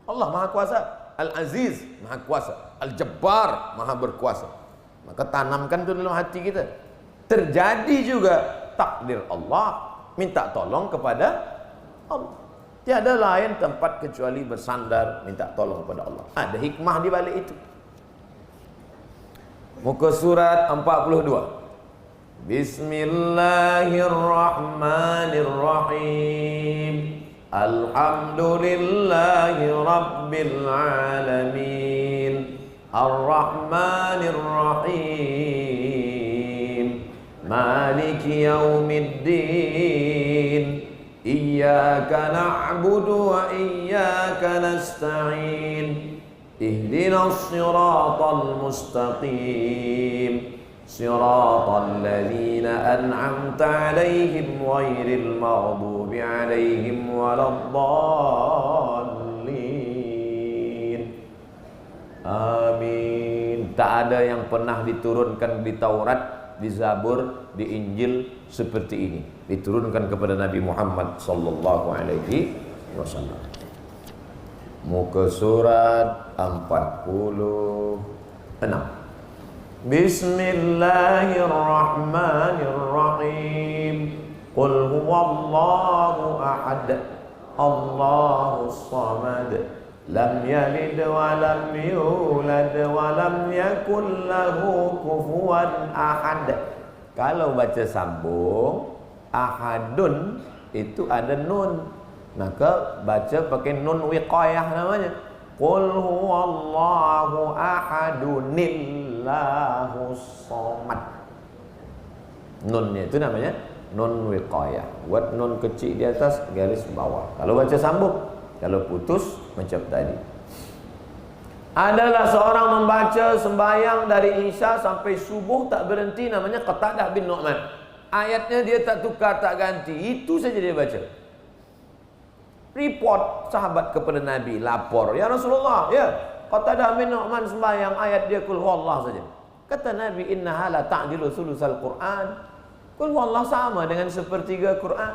Allah Maha Kuasa. Al-Aziz, Maha Kuasa. Al-Jabbar, Maha Berkuasa. Maka tanamkan itu dalam hati kita. Terjadi juga takdir Allah, minta tolong kepada Allah. Tiada lain tempat kecuali bersandar, minta tolong kepada Allah. Ada hikmah di balik itu. Muka surat 42. Bismillahirrahmanirrahim. Alhamdulillahi rabbil alamin. Ar-Rahmanir-Rahim. Maliki yaumiddin. Iyyaka na'budu wa iyyaka nasta'in. Ihdinas siratal mustaqim. Siratal ladzina an'amta 'alaihim ghairil maghdubi 'alaihim waladdallin. Amin. Tak ada yang pernah diturunkan di Taurat, di Zabur, di Injil seperti ini. Diturunkan kepada Nabi Muhammad sallallahu alaihi wasallam. Muka surat 46. Bismillahirrahmanirrahim. Qul huwallahu ahad. Allahus samad. Lam yalid wa lam yulad wa lam yakul lahu kufuwan ahad. Kalau baca sambung, ahadun itu ada nun, maka baca pakai nun wiqayah namanya. Qul huwallahu ahadunillahus samad. Nunnya itu namanya nun wiqayah. Buat nun kecil di atas, garis bawah. Kalau baca sambung, kalau putus macam tadi. Adalah seorang membaca sembahyang dari Isya sampai subuh tak berhenti, namanya Qatadah bin Nu'man. Ayatnya dia tak tukar, tak ganti, itu saja dia baca. Report sahabat kepada Nabi, lapor, ya Rasulullah, ya Qatadah bin Nu'man sembahyang ayat dia Qul huwallah saja. Kata Nabi, innaha la ta'dilu sulusal Quran. Qul huwallahu sama dengan sepertiga Quran.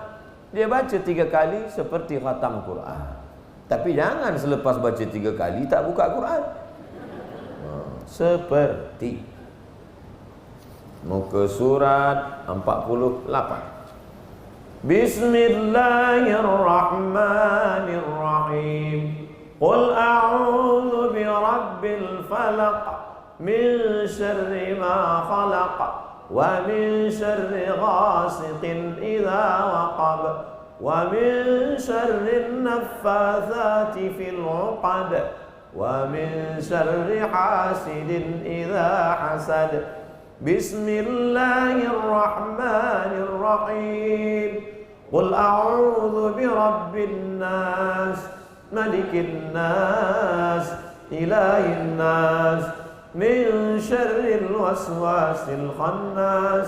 Dia baca 3 kali seperti khatam Quran. Tapi jangan selepas baca 3 kali tak buka Quran. Seperti muka surat 48. Bismillahirrahmanirrahim. Qul a'udzu birabbil falaq min syarri ma khalaq wa min syarri ghasiqin idza waqab wa min syarri naffatsati fil 'uqad wa min syarri hasidin idza hasad. Bismillahirrahmanirrahim. Qul a'udzu birabbin nas malikin nas ilahin nas min syarril waswasil khannas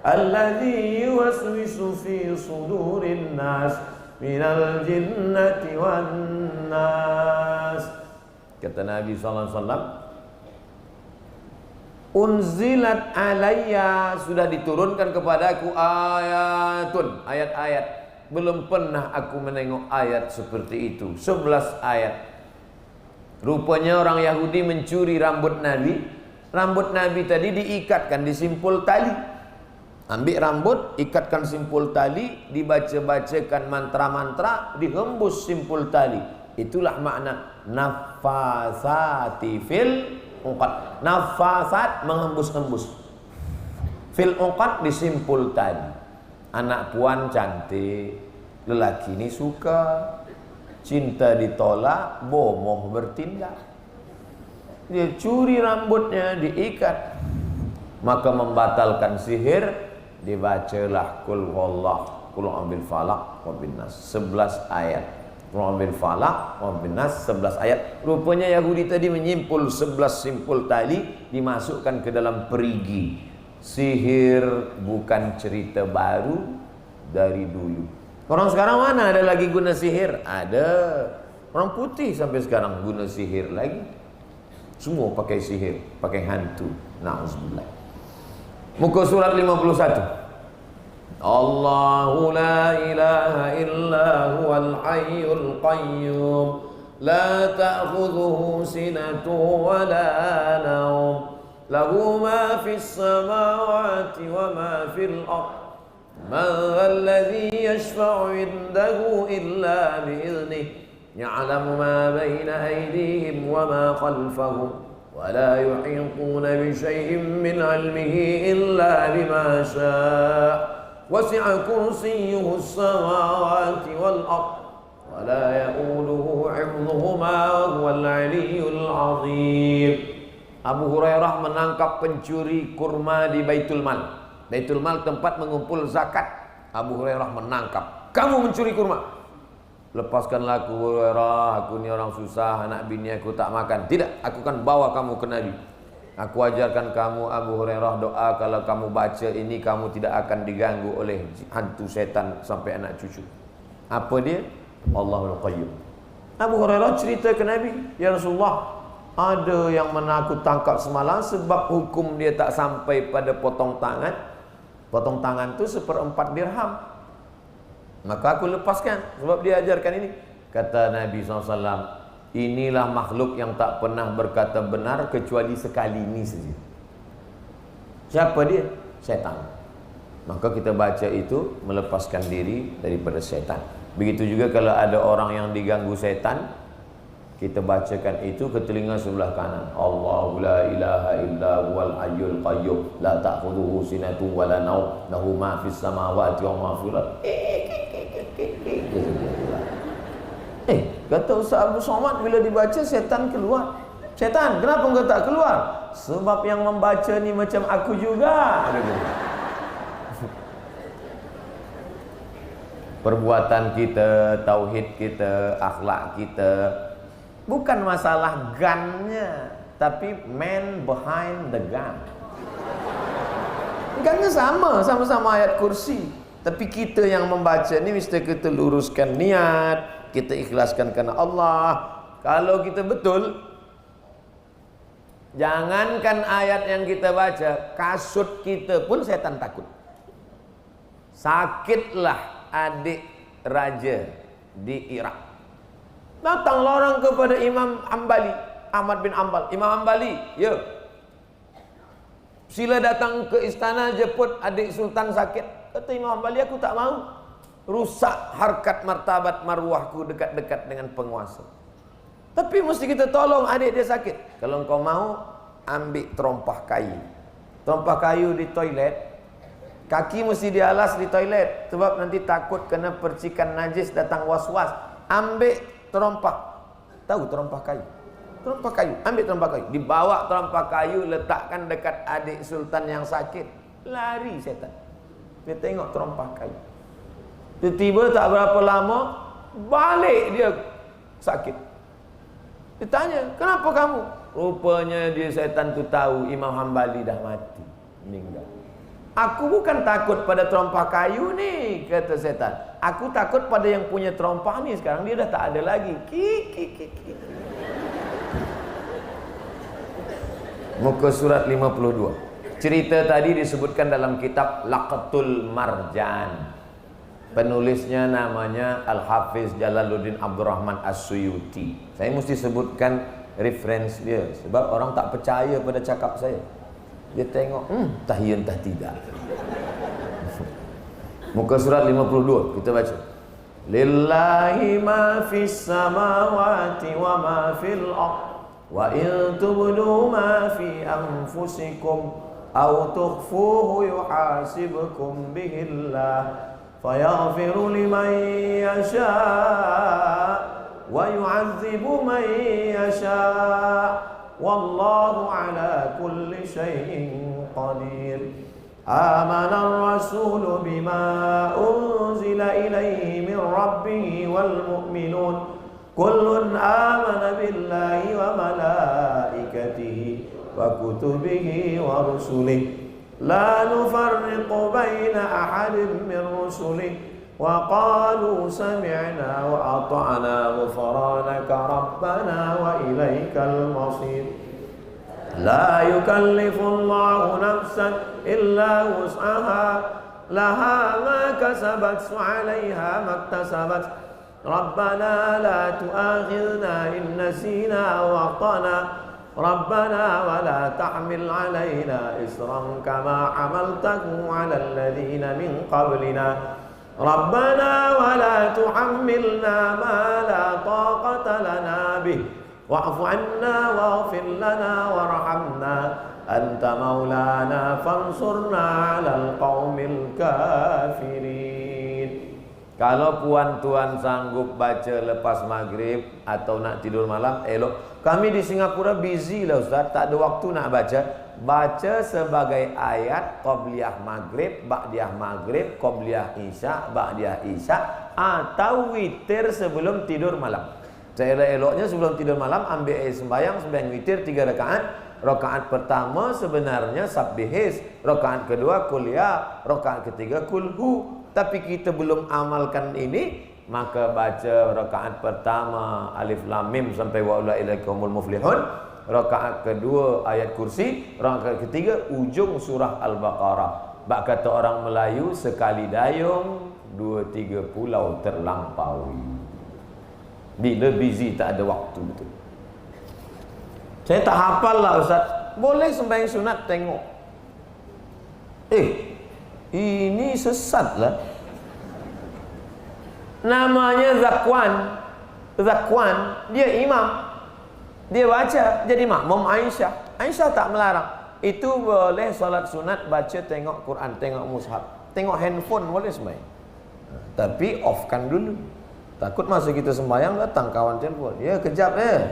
alladzi yuwaswisu fi sudurin nas minal jinnati wan nas. Kata Nabi sallallahu alaihi wasallam, unzilat alayya, sudah diturunkan kepadaku ayatun, ayat-ayat. Belum pernah aku menengok ayat seperti itu. 11 ayat. Rupanya orang Yahudi mencuri rambut Nabi. Rambut Nabi tadi diikatkan di simpul tali. Ambil rambut, ikatkan simpul tali, dibaca-bacakan mantra-mantra, dihembus simpul tali. Itulah makna nafasati fil uqad. Nafasat, menghembus-hembus. Fil uqad, disimpul tali. Anak puan cantik, lelaki ini suka. Cinta ditolak, bomoh bertindak. Dia curi rambutnya, diikat. Maka membatalkan sihir, dibacalah kul huwallah, kul ambil falak wa bin nas, 11 ayat. Kul ambil falak wa bin nas, 11 ayat. Rupanya Yahudi tadi menyimpul 11 simpul tali, dimasukkan ke dalam perigi. Sihir bukan cerita baru dari dulu. Orang sekarang mana ada lagi guna sihir? Ada. Orang putih sampai sekarang guna sihir lagi. Semua pakai sihir, pakai hantu. Na'udzubillah. Muka surat 51. Allahu la ilaha illa huwal hayyul qayyum la ta'khudhuhu sinatun wa la nawm lahu ma fis samawati wa ma fil ardh man alladhi yashfa'u 'indahu illa bi'idhnihi ya'lamu ma bayna aydihim wa ma khalfahum wa la yuhituna bi shay'in min 'ilmihi illa bima sha'a wasi'a kursiyyuhu as-samawati wal ardh wa la ya'uduhu 'hifdhuhuma wa huwal 'aliyyul 'azim. Abu Hurairah menangkap pencuri kurma di Baitul Mal. Baitul Mal tempat mengumpul zakat. Abu Hurairah menangkap. Kamu mencuri kurma. Lepaskanlah aku Hurairah, aku ni orang susah, anak bini aku tak makan. Tidak, aku akan bawa kamu ke Nabi. Aku ajarkan kamu Abu Hurairah doa, kalau kamu baca ini kamu tidak akan diganggu oleh hantu setan sampai anak cucu. Apa dia? Allahul Qayyum. Abu Hurairah cerita ke Nabi, ya Rasulullah, ada yang menakut tangkap semalam sebab hukum dia tak sampai pada potong tangan. Potong tangan tu 1/4 dirham. Maka aku lepaskan sebab dia ajarkan ini. Kata Nabi SAW, inilah makhluk yang tak pernah berkata benar kecuali sekali ini saja. Siapa dia? Setan. Maka kita baca itu melepaskan diri daripada setan. Begitu juga kalau ada orang yang diganggu setan, kita bacakan itu ke telinga sebelah kanan. Allahu la ilaha illa huwal hayyul qayyum la ta'khudhuhu sinatun wa la nawm lahu ma fis samawati wa ma fil ardh. Kata Ustaz Abu Somad, bila dibaca setan keluar. Setan, kenapa engkau tak keluar? Sebab yang membaca ni macam aku juga. Perbuatan kita, tauhid kita, akhlak kita, bukan masalah gunnya, tapi man behind the gun. Gunnya sama-sama ayat kursi. Tapi kita yang membaca ni mesti kita luruskan niat, kita ikhlaskan kerana Allah. Kalau kita betul, Jangankan ayat yang kita baca, kasut kita pun setan takut. Sakitlah adik raja di Irak. Datanglah orang kepada Imam Hambali, Ahmad bin Ambal. Imam Hambali, ya, sila datang ke istana jemput adik sultan sakit. Kata Imam Hambali, aku tak mau. Rusak harkat martabat marwahku dekat-dekat dengan penguasa. Tapi mesti kita tolong adik dia sakit. Kalau engkau mau, ambil terompah kayu. Terompah kayu di toilet, kaki mesti dialas di toilet, sebab nanti takut kena percikan najis datang was-was. Ambil terompah. Tahu terompah kayu? Terompah kayu, ambil terompah kayu. Dibawa terompah kayu, letakkan dekat adik sultan yang sakit. Lari setan. Dia tengok terompah kayu. Tiba-tiba tak berapa lama, balik dia sakit. Ditanya, kenapa kamu? Rupanya dia setan tu tahu Imam Hambali dah mati, meninggal. Aku bukan takut pada terompah kayu ni, kata setan. Aku takut pada yang punya terompah ni. Sekarang dia dah tak ada lagi. Muka surat 52. Cerita tadi disebutkan dalam kitab Laqatul Marjan. Penulisnya namanya Al-Hafiz Jalaluddin Abdurrahman As-Suyuti. Saya mesti sebutkan reference dia, sebab orang tak percaya pada cakap saya. Dia tengok, tahiyun entah tidak. Muka surat 52, kita baca. Lillahi ma fis samawati wa ma fil ardh wa in tubdu ma fi anfusikum aw tukhfuhu yuhasibkum bihillah fayaghfiru liman yasha wa yu'adzibu man yasha wallahu ala kulli syai'in qadir. Amana ar-rasulu bima unzila ilayhi min rabbih wal mu'minun kullun amana billahi wa malaikatihi wa kutubihi wa rusulihi la nufarriqu baina ahadin min rusulihi wa qalu sami'na wa ata'na ghufranaka rabbana wa ilaikal masir. La yukallifullahu nafsan illa wus'aha laha ma kasabat wa 'alayha ma iktasabat. Rabbana la tu'akhidhna in nasina wa akhtana. Rabbana wa la tahmil 'alaina isran kama 'amaltahu 'alal ladzina min qablina. Rabbana wa la tuhammilna ma la taqata lana bih wa'fu 'anna waghfir lana warhamna anta maulana fansurna 'alal qaumil kafirin. Kalau puan-tuan sanggup baca lepas maghrib atau nak tidur malam, elok. Kami di Singapura busy lah Ustaz, tak ada waktu nak baca. Baca sebagai ayat qabliyah maghrib, ba'diyah maghrib, qabliyah isya, ba'diyah isya, atau witir sebelum tidur malam. Seelok-eloknya sebelum tidur malam ambil air sembahyang witir 3 rakaat. Rakaat pertama sebenarnya sabbihis, rakaat kedua kuliah, rakaat ketiga kulhu. Tapi kita belum amalkan ini, maka baca rakaat pertama alif lam mim sampai wa ulaikumul muflihun, rakaat kedua ayat kursi, rakaat ketiga ujung surah Al-Baqarah. Bak kata orang Melayu, sekali dayung 2-3 pulau terlampaui. Bila busy tak ada waktu betul. Saya tak hafal lah Ustaz. Boleh sembahyang sunat tengok. Ini sesat lah. Namanya Zakwan, dia imam. Dia baca jadi makmum Aisyah. Aisyah tak melarang. Itu boleh solat sunat baca tengok Quran, tengok mushaf. Tengok handphone boleh sembahyang. Tapi offkan dulu. Takut masa kita sembahyang datang kawan telefon. Ya kejap ya.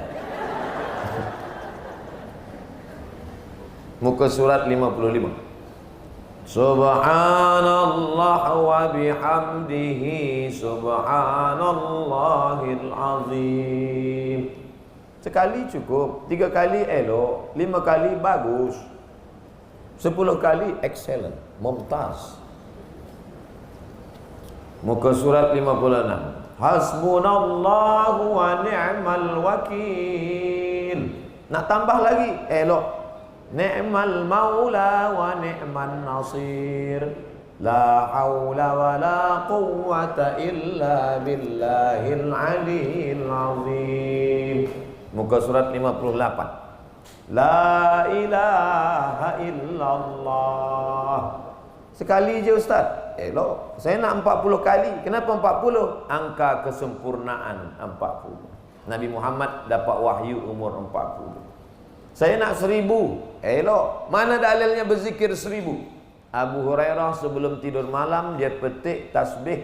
Muka surat 55. Subhanallah wa bihamdihi subhanallahil azim. Sekali cukup, 3 kali elok, 5 kali bagus, 10 kali excellent, mumtaz. Muka surat 56. Hasbunallahu wa ni'mal wakil. Nak tambah lagi, elok. Ni'mal maula wa ni'man nasir. La haula wa la quwwata illa billahil aliyyil azim. Muka surat 58. La ilaha illallah. Sekali je Ustaz. Elok. Saya nak 40 kali. Kenapa 40? Angka kesempurnaan 40. Nabi Muhammad dapat wahyu umur 40. Saya nak 1000. Elok. Mana dalilnya berzikir 1000? Abu Hurairah sebelum tidur malam dia petik tasbih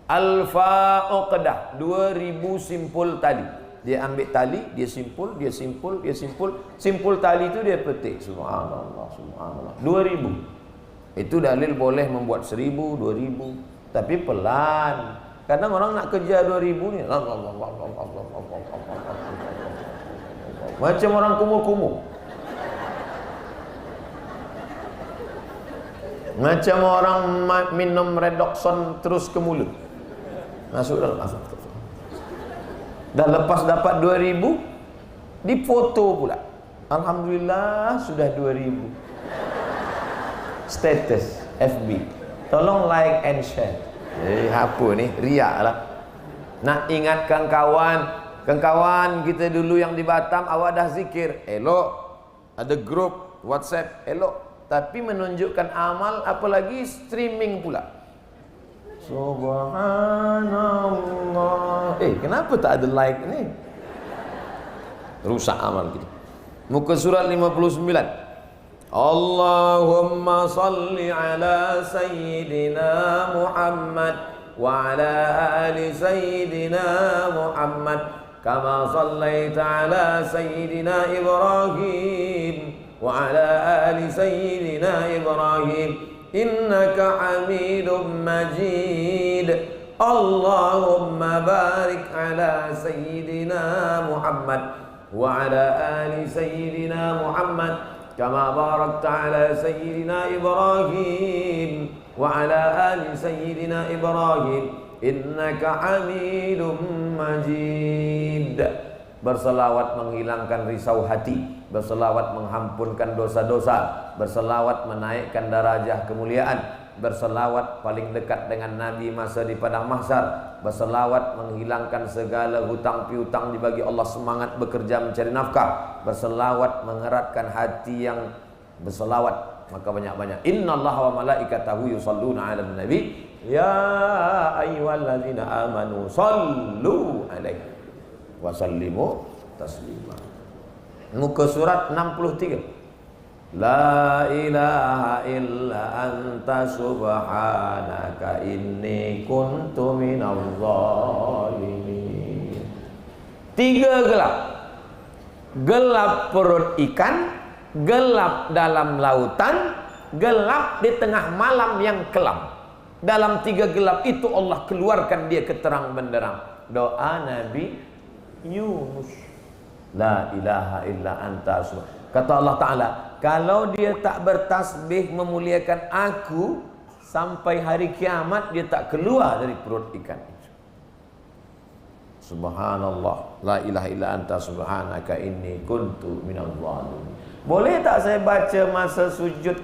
alfa uqdah, 2000 simpul tali. Dia ambil tali, dia simpul, dia simpul, dia simpul. Simpul tali itu dia petik. Subhanallah, subhanallah. 2000. Itu dalil boleh membuat 1000, 2000. Tapi pelan. Kadang orang nak kejar 2000 ni. Macam orang kumuh-kumuh. Macam orang minum redoxon terus ke mulut. Masuk dalam, masuk. Dah lepas dapat 2000, difoto pula. Alhamdulillah sudah 2000. Status FB. Tolong like and share. Apa ni? Riak lah. Nak ingatkan kawan kita dulu yang di Batam, awak dah zikir. Elok. Ada grup WhatsApp. Elok. Tapi menunjukkan amal, apalagi streaming pula. Subhanallah. Kenapa tak ada like ni? Rusak amal kita. Muka surat 59. Allahumma salli ala Sayyidina Muhammad wa ala ali Sayyidina Muhammad kama sallaita ala Sayyidina Ibrahim wa ala ali Sayyidina Ibrahim innaka Hamidum Majid. Allahumma barik ala Sayyidina Muhammad wa ala ali Sayyidina Muhammad kama barakta ala Sayyidina Ibrahim wa ala ali Sayyidina Ibrahim innaka Hamidum Majid. Berselawat menghilangkan risau hati, berselawat menghampunkan dosa-dosa, berselawat menaikkan darajah kemuliaan, berselawat paling dekat dengan Nabi masa di padang mahsyar, berselawat menghilangkan segala hutang piutang dibagi Allah semangat bekerja mencari nafkah, berselawat mengeratkan hati yang berselawat. Maka banyak-banyak. Innallaha wa malaikatahu yusalluna 'alan nabi ya ayyuhallazina amanu sallu 'alaihi wa sallimu taslima. Muka surat 63. La ilaha illa anta subhanaka inni kuntu minadh dhalimin. 3 gelap. Gelap perut ikan, gelap dalam lautan, gelap di tengah malam yang kelam. Dalam 3 gelap itu Allah keluarkan dia ke terang benderang. Doa Nabi Yunus. La ilaha illa anta subhanaka. Kata Allah Ta'ala, kalau dia tak bertasbih memuliakan aku, sampai hari kiamat dia tak keluar dari perut ikan itu. Subhanallah. La ilaha illa anta subhanaka inni kuntu minadh dhalimin. Boleh tak saya baca masa sujud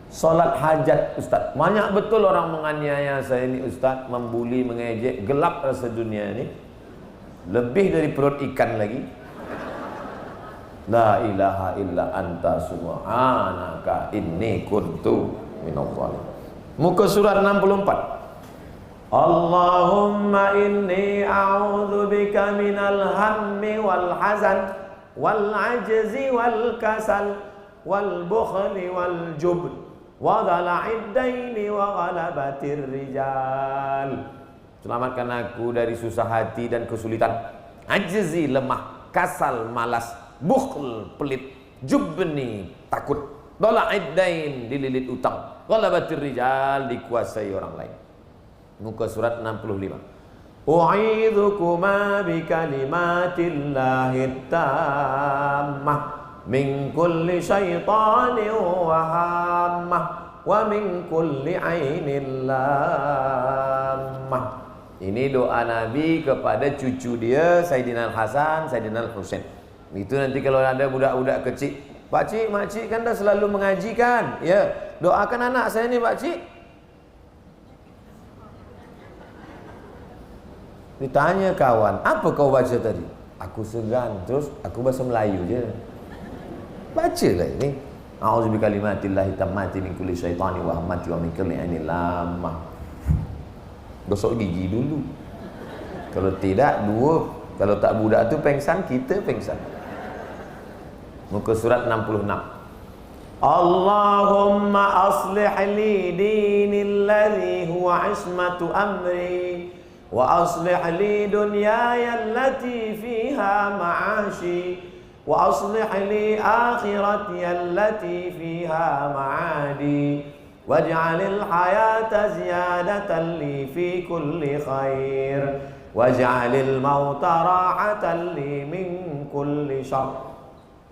solat hajat Ustaz? Banyak betul orang menganiaya saya ni Ustaz, membuli, mengejek. Gelap rasa dunia ni. Lebih dari perut ikan lagi. La ilaha illa anta subhanaka inni kuntu minadh dhalimin. Muka surat 64. Allahumma inni a'udzubika minal hammi wal hazan wal ajzi wal kasal wal bukhli wal jubn wa dhala'id daini wa ghalabatir rijal. Selamatkan aku dari susah hati dan kesulitan, ajzi lemah, kasal malas, bukhl pelit, jubni takut, dhala'id dain dililit utang, ghalabatir rijal dikuasai orang lain. Muka surat 65. U'idhukuma bikalimatillahi tammah min kulli syaitanin wa hammah wa min kulli ainin lammah. Ini doa Nabi kepada cucu dia Sayyidina Al-Hasan, Sayyidina Al-Husain. Itu nanti kalau ada budak-budak kecil, Pak Cik, Mak Cik kan dah selalu mengajikan. Ya, doakan anak saya ni Pak Cik. Ditanya kawan, apa kau baca tadi? Aku segan, terus aku bahasa Melayu je. Bacalah ini. A'udzu bikalimatillahi tammati min kulli syaitani wa hammati wa min kulli ainin lamah. Gosok gigi dulu. Kalau tidak, dua. Kalau tak budak tu pengsan, kita pengsan. Muka surat 66. Allahumma aslih li dinil ladzi huwa ismatu amri wa aslih li dunyaya allati fiha ma'ashi wa aslih li akhirati allati fiha ma'adi waj'alil hayata ziyadatan li fi kulli khair waj'alil mauta rahatan li min kulli syarr.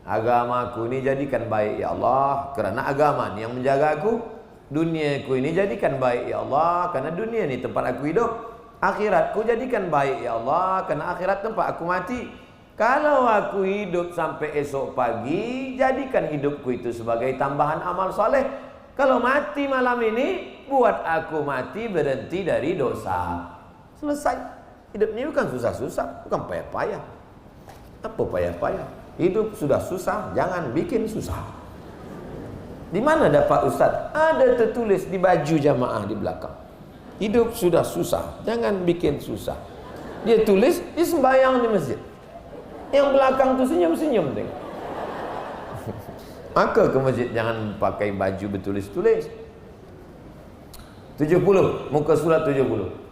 Agamaku ini jadikan baik ya Allah, kerana agama ni yang menjaga aku. Duniaku ini jadikan baik ya Allah, kerana dunia ni tempat aku hidup. Akhiratku jadikan baik ya Allah, kerana akhirat tempat aku mati. Kalau aku hidup sampai esok pagi, jadikan hidupku itu sebagai tambahan amal soleh. Kalau mati malam ini, buat aku mati berhenti dari dosa. Selesai. Hidup ini bukan susah-susah, bukan payah-payah. Apa payah-payah? Hidup sudah susah, jangan bikin susah. Di mana dapat ustaz? Ada tertulis di baju jamaah di belakang. Hidup sudah susah, jangan bikin susah. Dia tulis, dia sembahyang di masjid. Yang belakang tu senyum-senyum tengok. Maka ke masjid jangan pakai baju bertulis-tulis. 70, muka surat 70.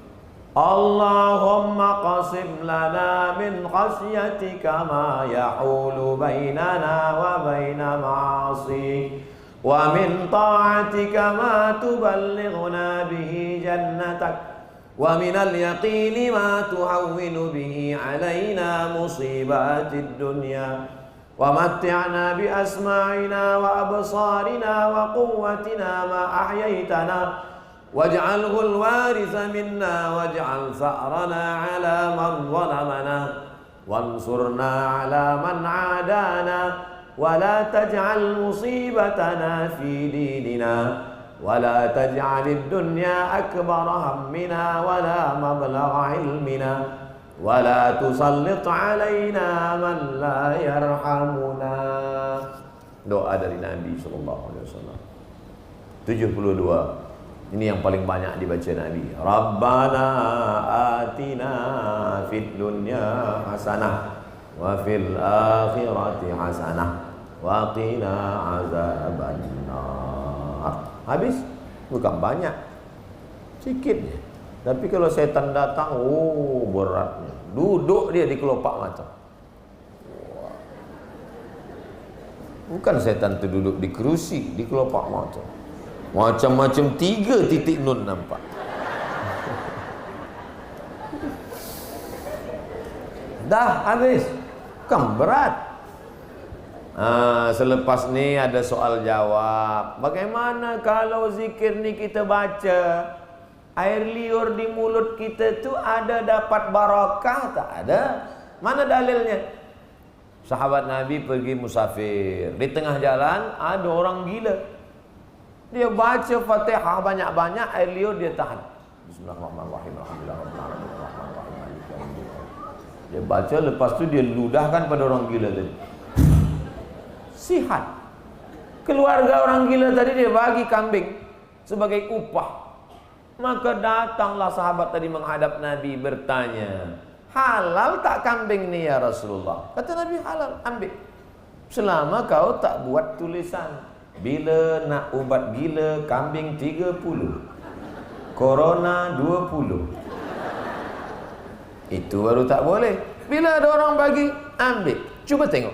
Allahumma qasim lana min khasyatika ma yahulu bainana wa baina ma'asik wa min ta'atika ma tuballighuna bihi jannatak wa min al-yaqini ma tuhawwinu bihi alaina musibatid dunya wa matti'na bi asma'ina wa absarina wa quwwatina ma ahyaitana waj'alhu al-waritha minna waj'al tha'rana 'ala man zalamana wansurna 'ala man 'adana wa la taj'al musibatana fi dinina wa la taj'al ad-dunya akbar hammina wa la mablagha 'ilmina wa la tusallit 'alaina man la yarhamuna. Doa dari Nabi sallallahu alaihi wasallam. 72. Ini yang paling banyak dibaca Nabi. Rabbana atina fid dunya hasanah wa fil akhirati hasanah wa qina azabannar. Habis? Bukan banyak, sikit je. Tapi kalau setan datang, oh beratnya. Duduk dia di kelopak mata. Bukan setan tu duduk di kerusi, di kelopak mata. Macam-macam 3 titik nun nampak. Dah habis. Bukan berat. Selepas ni ada soal jawab. Bagaimana kalau zikir ni kita baca, air liur di mulut kita tu ada dapat barakah? Tak ada. Mana dalilnya? Sahabat Nabi pergi musafir. Di tengah jalan ada orang gila. Dia baca Fatihah banyak-banyak, air liur dia tahan. Bismillahirrahmanirrahim. Dia baca, lepas tu dia ludahkan pada orang gila tadi. Sihat. Keluarga orang gila tadi dia bagi kambing sebagai upah. Maka datanglah sahabat tadi menghadap Nabi bertanya, halal tak kambing ni ya Rasulullah? Kata Nabi, halal, ambil. Selama kau tak buat tulisan. Bila nak ubat gila, kambing 30, corona 20. Itu baru tak boleh. Bila ada orang bagi, ambil. Cuba tengok.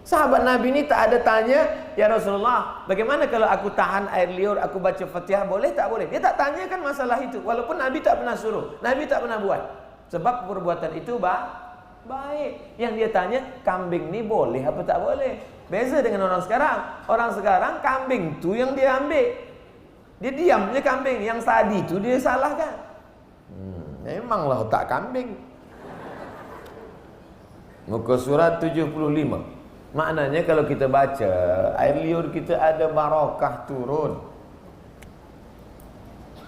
Sahabat Nabi ni tak ada tanya, ya Rasulullah, bagaimana kalau aku tahan air liur, aku baca Fatihah, boleh tak boleh? Dia tak tanyakan masalah itu. Walaupun Nabi tak pernah suruh, Nabi tak pernah buat. Sebab perbuatan itu baik. Yang dia tanya, kambing ni boleh apa tak boleh? Beza dengan orang sekarang. Orang sekarang kambing tu yang dia ambil. Dia diam je kambing. Yang tadi tu dia salahkan. Memanglah otak kambing. Muka surat 75. Maknanya kalau kita baca, air liur kita ada barakah turun.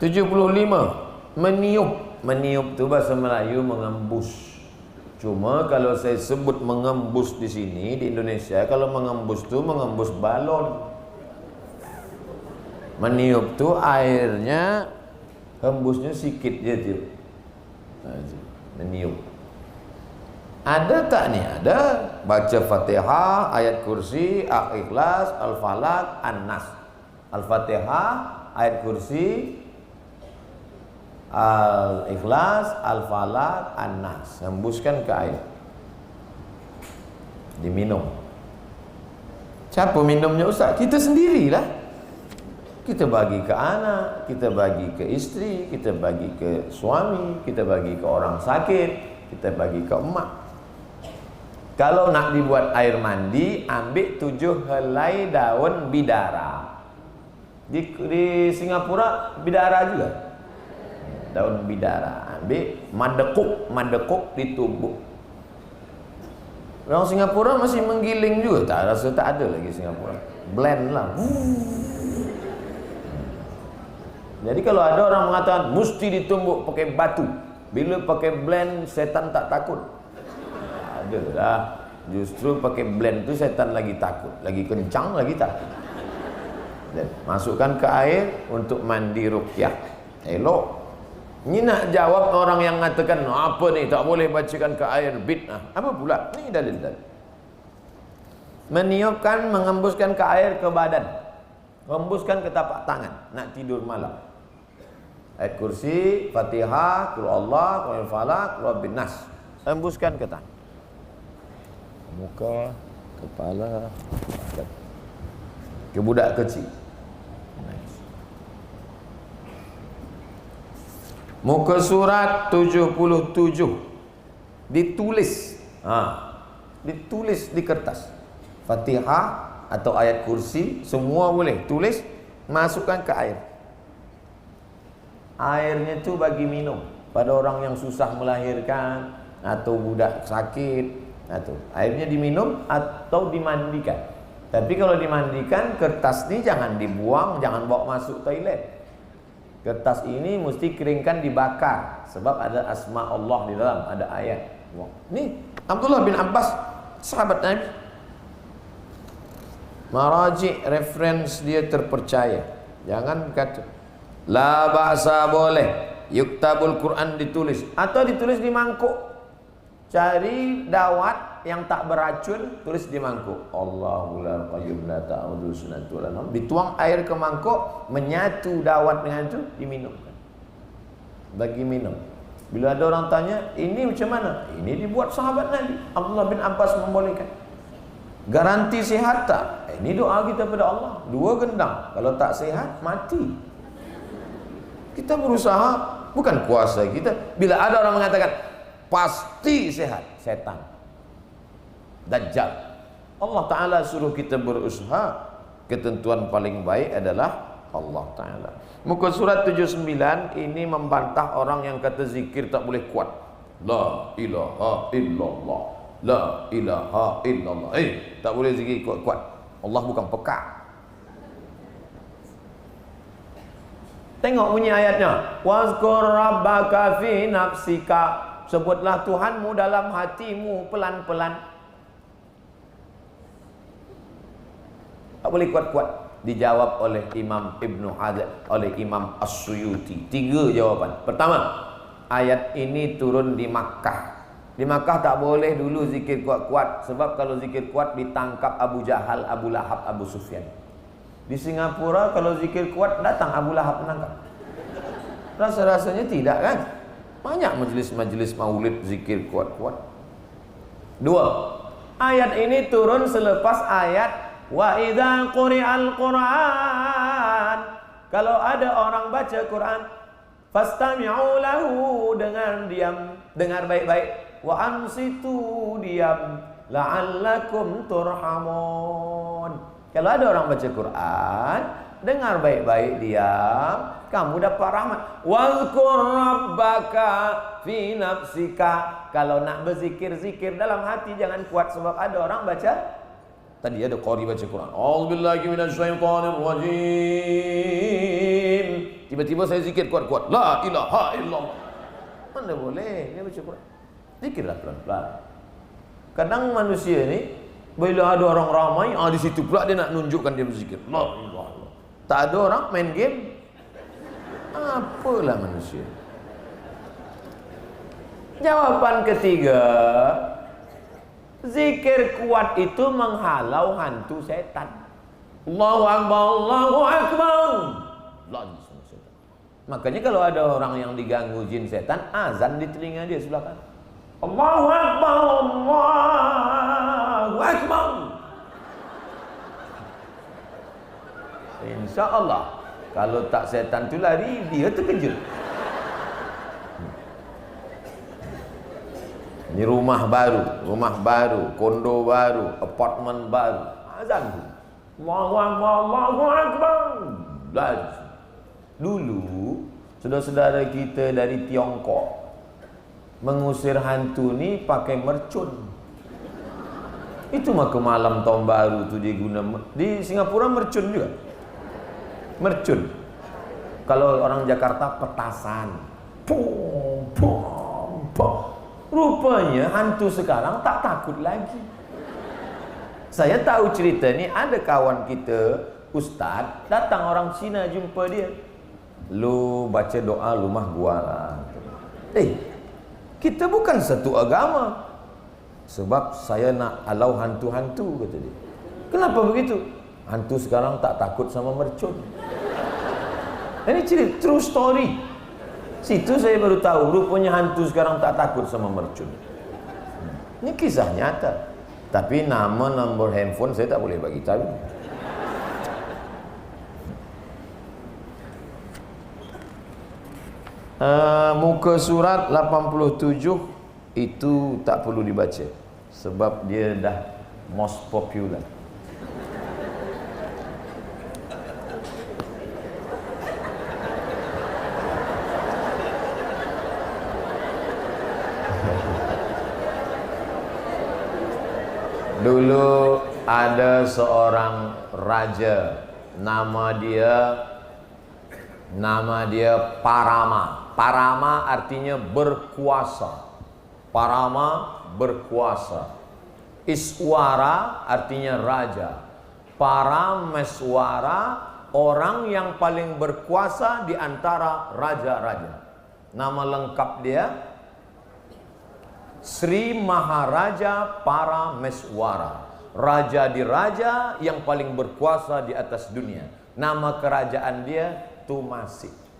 75. Meniup. Meniup tu bahasa Melayu mengembus. Cuma kalau saya sebut mengembus di sini di Indonesia, kalau mengembus tu mengembus balon. Meniup tu airnya hembusnya sikit je tu. Meniup. Ada tak ni? Ada. Baca Fatihah, ayat kursi, Al-Ikhlas, Al-Falaq, An-Nas. Al-Fatihah, ayat kursi, Al-Ikhlas, Al-Falaq, An-Nas. Hembuskan ke air. Diminum. Siapa minumnya Ustaz? Kita sendirilah. Kita bagi ke anak, kita bagi ke isteri, kita bagi ke suami, kita bagi ke orang sakit, kita bagi ke emak. Kalau nak dibuat air mandi, ambil 7 helai daun bidara. Di Singapura bidara juga. Daun bidara. Ambil madekuk ditumbuk. Orang Singapura masih menggiling juga. Tak rasa tak ada lagi Singapura. Blend lah. Jadi kalau ada orang mengatakan mesti ditumbuk pakai batu, bila pakai blend setan tak takut. Ada dah. Justru pakai blend tu setan lagi takut, lagi kencang lagi takut. Dan masukkan ke air untuk mandi ruqyah. Elok. Ini nak jawab orang yang mengatakan apa ni tak boleh bacakan ke air bid'ah. Apa pula? Ni dalil-dalil. Meniupkan, mengembuskan ke air ke badan. Hembuskan ke tapak tangan nak tidur malam. Ayat kursi, Fatihah, Qul Allah, Qul Falaq, Qul Nas. Hembuskan ke tangan. Muka, kepala, ke budak kecil. Muka surat 77. Ditulis. Ditulis di kertas. Fatihah atau ayat kursi, semua boleh. Tulis, masukkan ke air. Airnya tu bagi minum pada orang yang susah melahirkan atau budak sakit, atau airnya diminum atau dimandikan. Tapi kalau dimandikan, kertas ni jangan dibuang, jangan bawa masuk toilet. Kertas ini mesti keringkan, dibakar, sebab ada asma Allah di dalam, ada ayat. Ni Abdullah bin Abbas, sahabat Nabi. Maraji, reference dia terpercaya. Jangan kata la ba'sa, boleh. Yuktabul Quran ditulis atau ditulis di mangkuk. Cari dawat yang tak beracun, tulis di mangkuk. Allahul qayyum la ta'udhu sunatu wa la nawm. Dituang air ke mangkuk, menyatu dawat dengan itu, diminumkan. Bagi minum. Bila ada orang tanya, ini macam mana? Ini dibuat sahabat Nabi. Abdullah bin Abbas membolehkan. Garanti sihat tak? Ini doa kita pada Allah. 2 gendang. Kalau tak sihat, mati. Kita berusaha, bukan kuasa kita. Bila ada orang mengatakan pasti sehat, setan, Dajjal. Allah Ta'ala suruh kita berusaha. Ketentuan paling baik adalah Allah Ta'ala. Muka surat 79 ini membantah orang yang kata zikir tak boleh kuat. La ilaha illallah, la ilaha illallah. Tak boleh zikir kuat-kuat. Allah bukan pekak. Tengok bunyi ayatnya. Wazkur rabbaka fi nafsika. Sebutlah Tuhanmu dalam hatimu pelan-pelan. Tak boleh kuat-kuat. Dijawab oleh Imam Ibnu Hazm, oleh Imam As-Suyuti. 3 jawapan. Pertama, ayat ini turun di Makkah. Di Makkah tak boleh dulu zikir kuat-kuat. Sebab kalau zikir kuat ditangkap Abu Jahal, Abu Lahab, Abu Sufyan. Di Singapura kalau zikir kuat datang Abu Lahab menangkap. Rasa-rasanya tidak kan? Banyak majlis-majlis maulid zikir kuat-kuat. 2. Ayat ini turun selepas ayat wa idza quri'al Qur'an. Kalau ada orang baca Quran, fastami'u lahu, dengar baik-baik. Wa ansitu, diam, la'allakum turhamun. Kalau ada orang baca Quran, Dengar baik-baik dia, kamu dapat rahmat. Wazkur rabbaka fi nafsika. Kalau nak berzikir-zikir dalam hati jangan kuat, sebab ada orang baca. Tadi ada qari baca Quran. A'udzubillahi minasyaitonir rajim. Tiba-tiba saya zikir kuat-kuat. La ilaha illallah. Mana boleh dia baca Quran. Zikirlah pelan-pelan. Kadang manusia ni bila ada orang ramai, di situ pula dia nak nunjukkan dia berzikir. La ilaha illallah. Tak ada orang main game. Apalah manusia. Jawapan ketiga, zikir kuat itu menghalau hantu setan. Allahu Akbar, Allahu Akbar. Makanya kalau ada orang yang diganggu jin setan, azan di telinga dia sebelah kanan. Allahu Akbar, Allahu Akbar. Insya Allah, kalau tak setan tu lari, dia terkejut. Ini rumah baru, kondo baru, apartemen baru. Azan tu. Allahu Akbar, Allahu Akbar. Dulu, saudara-saudara kita dari Tiongkok mengusir hantu ni pakai mercun. Itu maka malam tahun baru tu dia guna. Di Singapura mercun juga. Mercun. Kalau orang Jakarta petasan. Pum, pum, pum. Rupanya hantu sekarang tak takut lagi. Saya tahu cerita ni, ada kawan kita ustaz, datang orang Cina jumpa dia. Lu baca doa rumah gua lah. Kita bukan satu agama. Sebab saya nak halau hantu-hantu, kata dia. Kenapa begitu? Hantu sekarang tak takut sama mercun. Ini cerita true story. Situ saya baru tahu, rupanya hantu sekarang tak takut sama mercun. Ini kisah nyata. Tapi nama, nombor handphone saya tak boleh bagi tahu. Muka surat 87 itu tak perlu dibaca, sebab dia dah most popular. Dulu ada seorang raja, nama dia Parama. Parama artinya berkuasa. Parama berkuasa. Iswara artinya raja. Parameswara orang yang paling berkuasa di antara raja-raja. Nama lengkap dia Sri Maharaja Parameswara. Raja di raja yang paling berkuasa di atas dunia. Nama kerajaan dia Tumasi.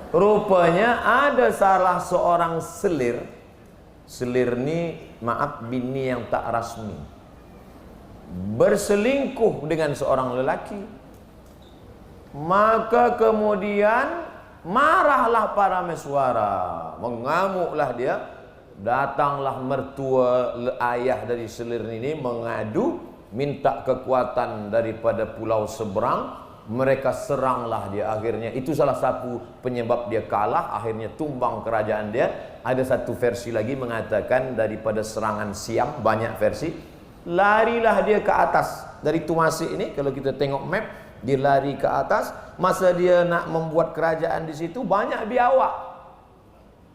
Rupanya ada salah seorang selir. Selir ni maaf bini yang tak rasmi, berselingkuh dengan seorang lelaki. Maka kemudian marahlah Parameswara, mengamuklah dia. Datanglah mertua ayah dari selir ini mengadu, minta kekuatan daripada pulau seberang. Mereka seranglah dia akhirnya. Itu salah satu penyebab dia kalah, akhirnya tumbang kerajaan dia. Ada satu versi lagi mengatakan daripada serangan Siam, banyak versi. Larilah dia ke atas dari Tumasi ini. Kalau kita tengok map, dia lari ke atas. Masa dia nak membuat kerajaan di situ, banyak biawak,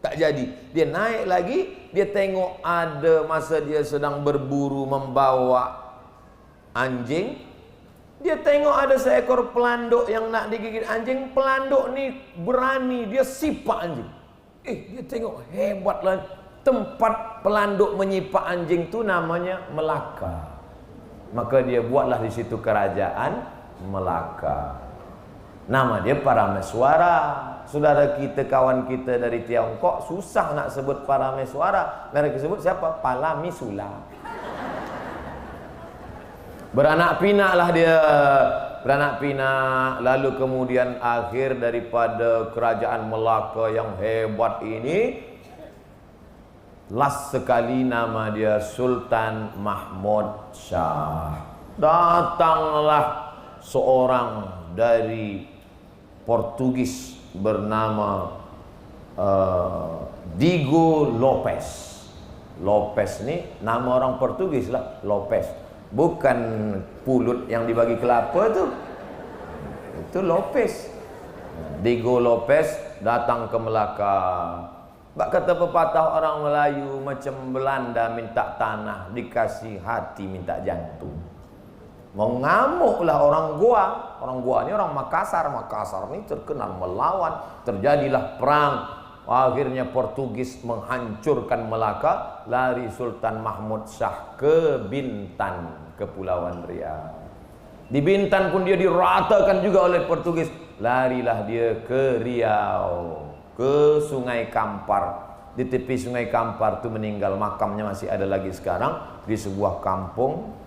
tak jadi. Dia naik lagi, dia tengok ada masa dia sedang berburu membawa anjing. Dia tengok ada seekor pelanduk yang nak digigit anjing. Pelanduk ni berani, dia sipak anjing. Dia tengok hebatlah. Tempat pelanduk menyipak anjing tu namanya Melaka. Maka dia buatlah di situ kerajaan Melaka. Nama dia Parameswara. Saudara kita, kawan kita dari Tiongkok susah nak sebut Parameswara. Mereka sebut siapa? Palamisula. Beranak pinaklah dia, beranak pinak. Lalu kemudian akhir daripada kerajaan Melaka yang hebat ini, last sekali nama dia Sultan Mahmud Shah. datanglah seorang dari Portugis bernama Diego Lopes. Lopes ni nama orang Portugis lah, Lopes. Bukan pulut yang dibagi kelapa tu. Itu Lopes. Diego Lopes datang ke Melaka. Bak kata pepatah orang Melayu, macam Belanda minta tanah, dikasih hati minta jantung. Mengamuklah orang Goa. Orang Goa ni orang Makassar. Makassar ni terkenal melawan. Terjadilah perang. Akhirnya Portugis menghancurkan Melaka. Lari Sultan Mahmud Shah ke Bintan, Kepulauan Riau. Di Bintan pun dia diratakan juga oleh Portugis. Larilah dia ke Riau, ke Sungai Kampar. Di tepi Sungai Kampar tu meninggal. Makamnya masih ada lagi sekarang di sebuah kampung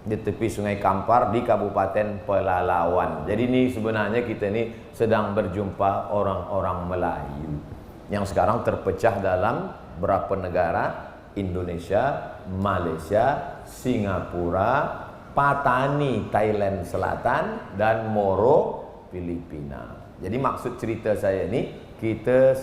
di tepi Sungai Kampar di Kabupaten Pelalawan. Jadi ini sebenarnya kita ni sedang berjumpa orang-orang Melayu yang sekarang terpecah dalam berapa negara? Indonesia, Malaysia, Singapura, Patani Thailand Selatan, dan Moro Filipina. Jadi maksud cerita saya ni, kita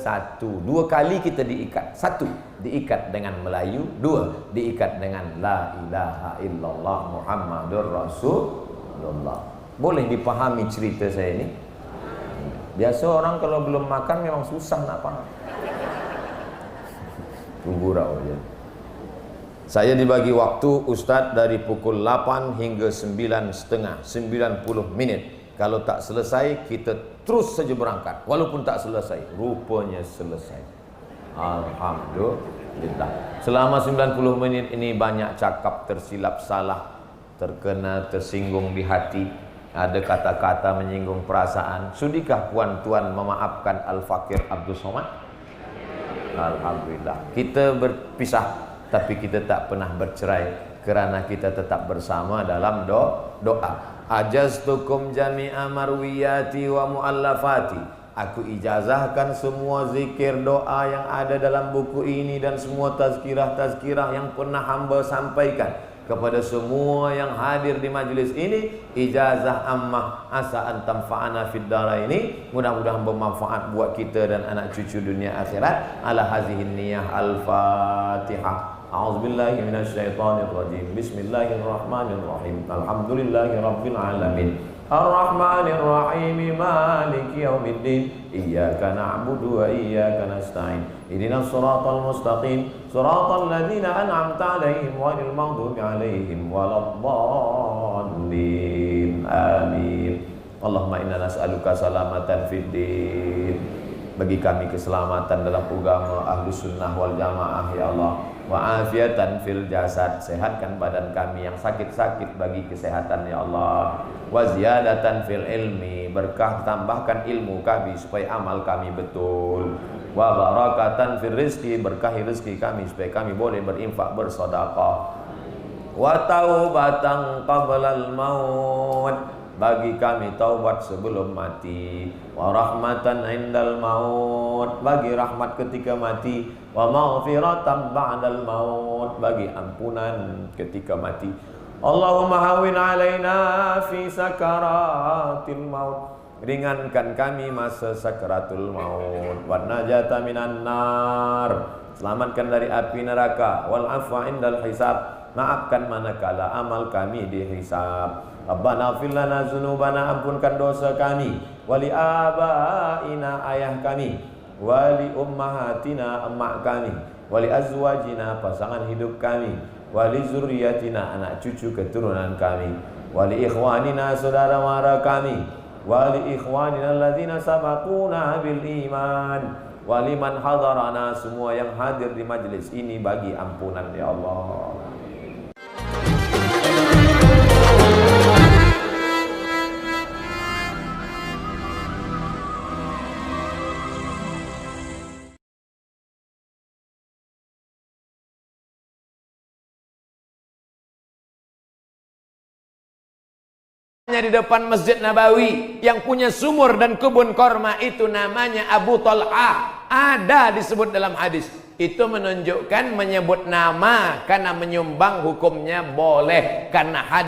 dua kali kita diikat. Satu, diikat dengan Melayu. Dua, diikat dengan La ilaha illallah Muhammadur Rasulullah. Boleh dipahami cerita saya ni? Biasa orang kalau belum makan memang susah nak paham. Tunggu rau je. Saya dibagi waktu Ustaz dari pukul 8 hingga 9.30, 90 minit. Kalau tak selesai, kita terus saja berangkat. Walaupun tak selesai, rupanya selesai. Alhamdulillah. Selama 90 menit ini banyak cakap tersilap salah, terkena tersinggung di hati. Ada kata-kata menyinggung perasaan. Sudikah puan-tuan memaafkan Al-Fakir Abdul Somad? Alhamdulillah. Kita berpisah, tapi kita tak pernah bercerai, kerana kita tetap bersama dalam doa. Ajaztukum jami'a marwiyati wa muallafati. Aku ijazahkan semua zikir doa yang ada dalam buku ini dan semua tazkirah-tazkirah yang pernah hamba sampaikan kepada semua yang hadir di majlis ini. Ijazah ammah asa an tanfa'ana fid daraini. Mudah-mudahan bermanfaat buat kita dan anak cucu dunia akhirat. Ala hazihin niyah. Al-Fatihah. A'udzubillahi minasyaitonirrajim. Bismillahirrahmanirrahim. Alhamdulillahi rabbil alamin. Ar-Rahmanir-Rahim. Maliki yaumiddin. Iyyaka na'budu wa iyyaka nasta'in. Ihdinas siratal mustaqim. Siratal ladzina an'amta 'alaihim ghairil maghdubi 'alaihim waladdallin. Amin. Allahumma inna nas'aluka salamatan fid din. Bagi kami keselamatan dalam agama Ahlus Sunnah wal Jamaah ya Allah. Wa afiatan fil jasad, sehatkan badan kami yang sakit-sakit bagi kesehatan ya Allah. Wa ziyadatan fil ilmi, berkah tambahkan ilmu kami supaya amal kami betul. Wa barakatan fil rizki, berkahi rezeki kami supaya kami boleh berinfak bersedekah. Wa taubatan qablal maut, bagi kami taubat sebelum mati. Wa rahmatan indal maut, bagi rahmat ketika mati. Wa maghfiratan ba'dal maut, bagi ampunan ketika mati. Allahumma hawin alaina fi sakaratil maut, ringankan kami masa sakaratul maut. Wan najata minan nar, selamatkan dari api neraka. Wal afwa indal hisab, maafkan manakala amal kami dihisab. Rabbana ighfir lana dzunubana, ampunkan dosa kami. Wali abaina, ayah kami. Wali ummahatina, emak kami. Wali azwajina, pasangan hidup kami. Wali zurriyatina, anak cucu keturunan kami. Wali ikhwanina, saudara mara kami. Wali ikhwanina alladzina sabaquna bil iman. Wali man hadarana, semua yang hadir di majlis ini bagi ampunan ya Allah. Di depan Masjid Nabawi yang punya sumur dan kebun korma itu namanya Abu Talha, ada disebut dalam hadis. Itu menunjukkan menyebut nama karena menyumbang hukumnya boleh, karena hadis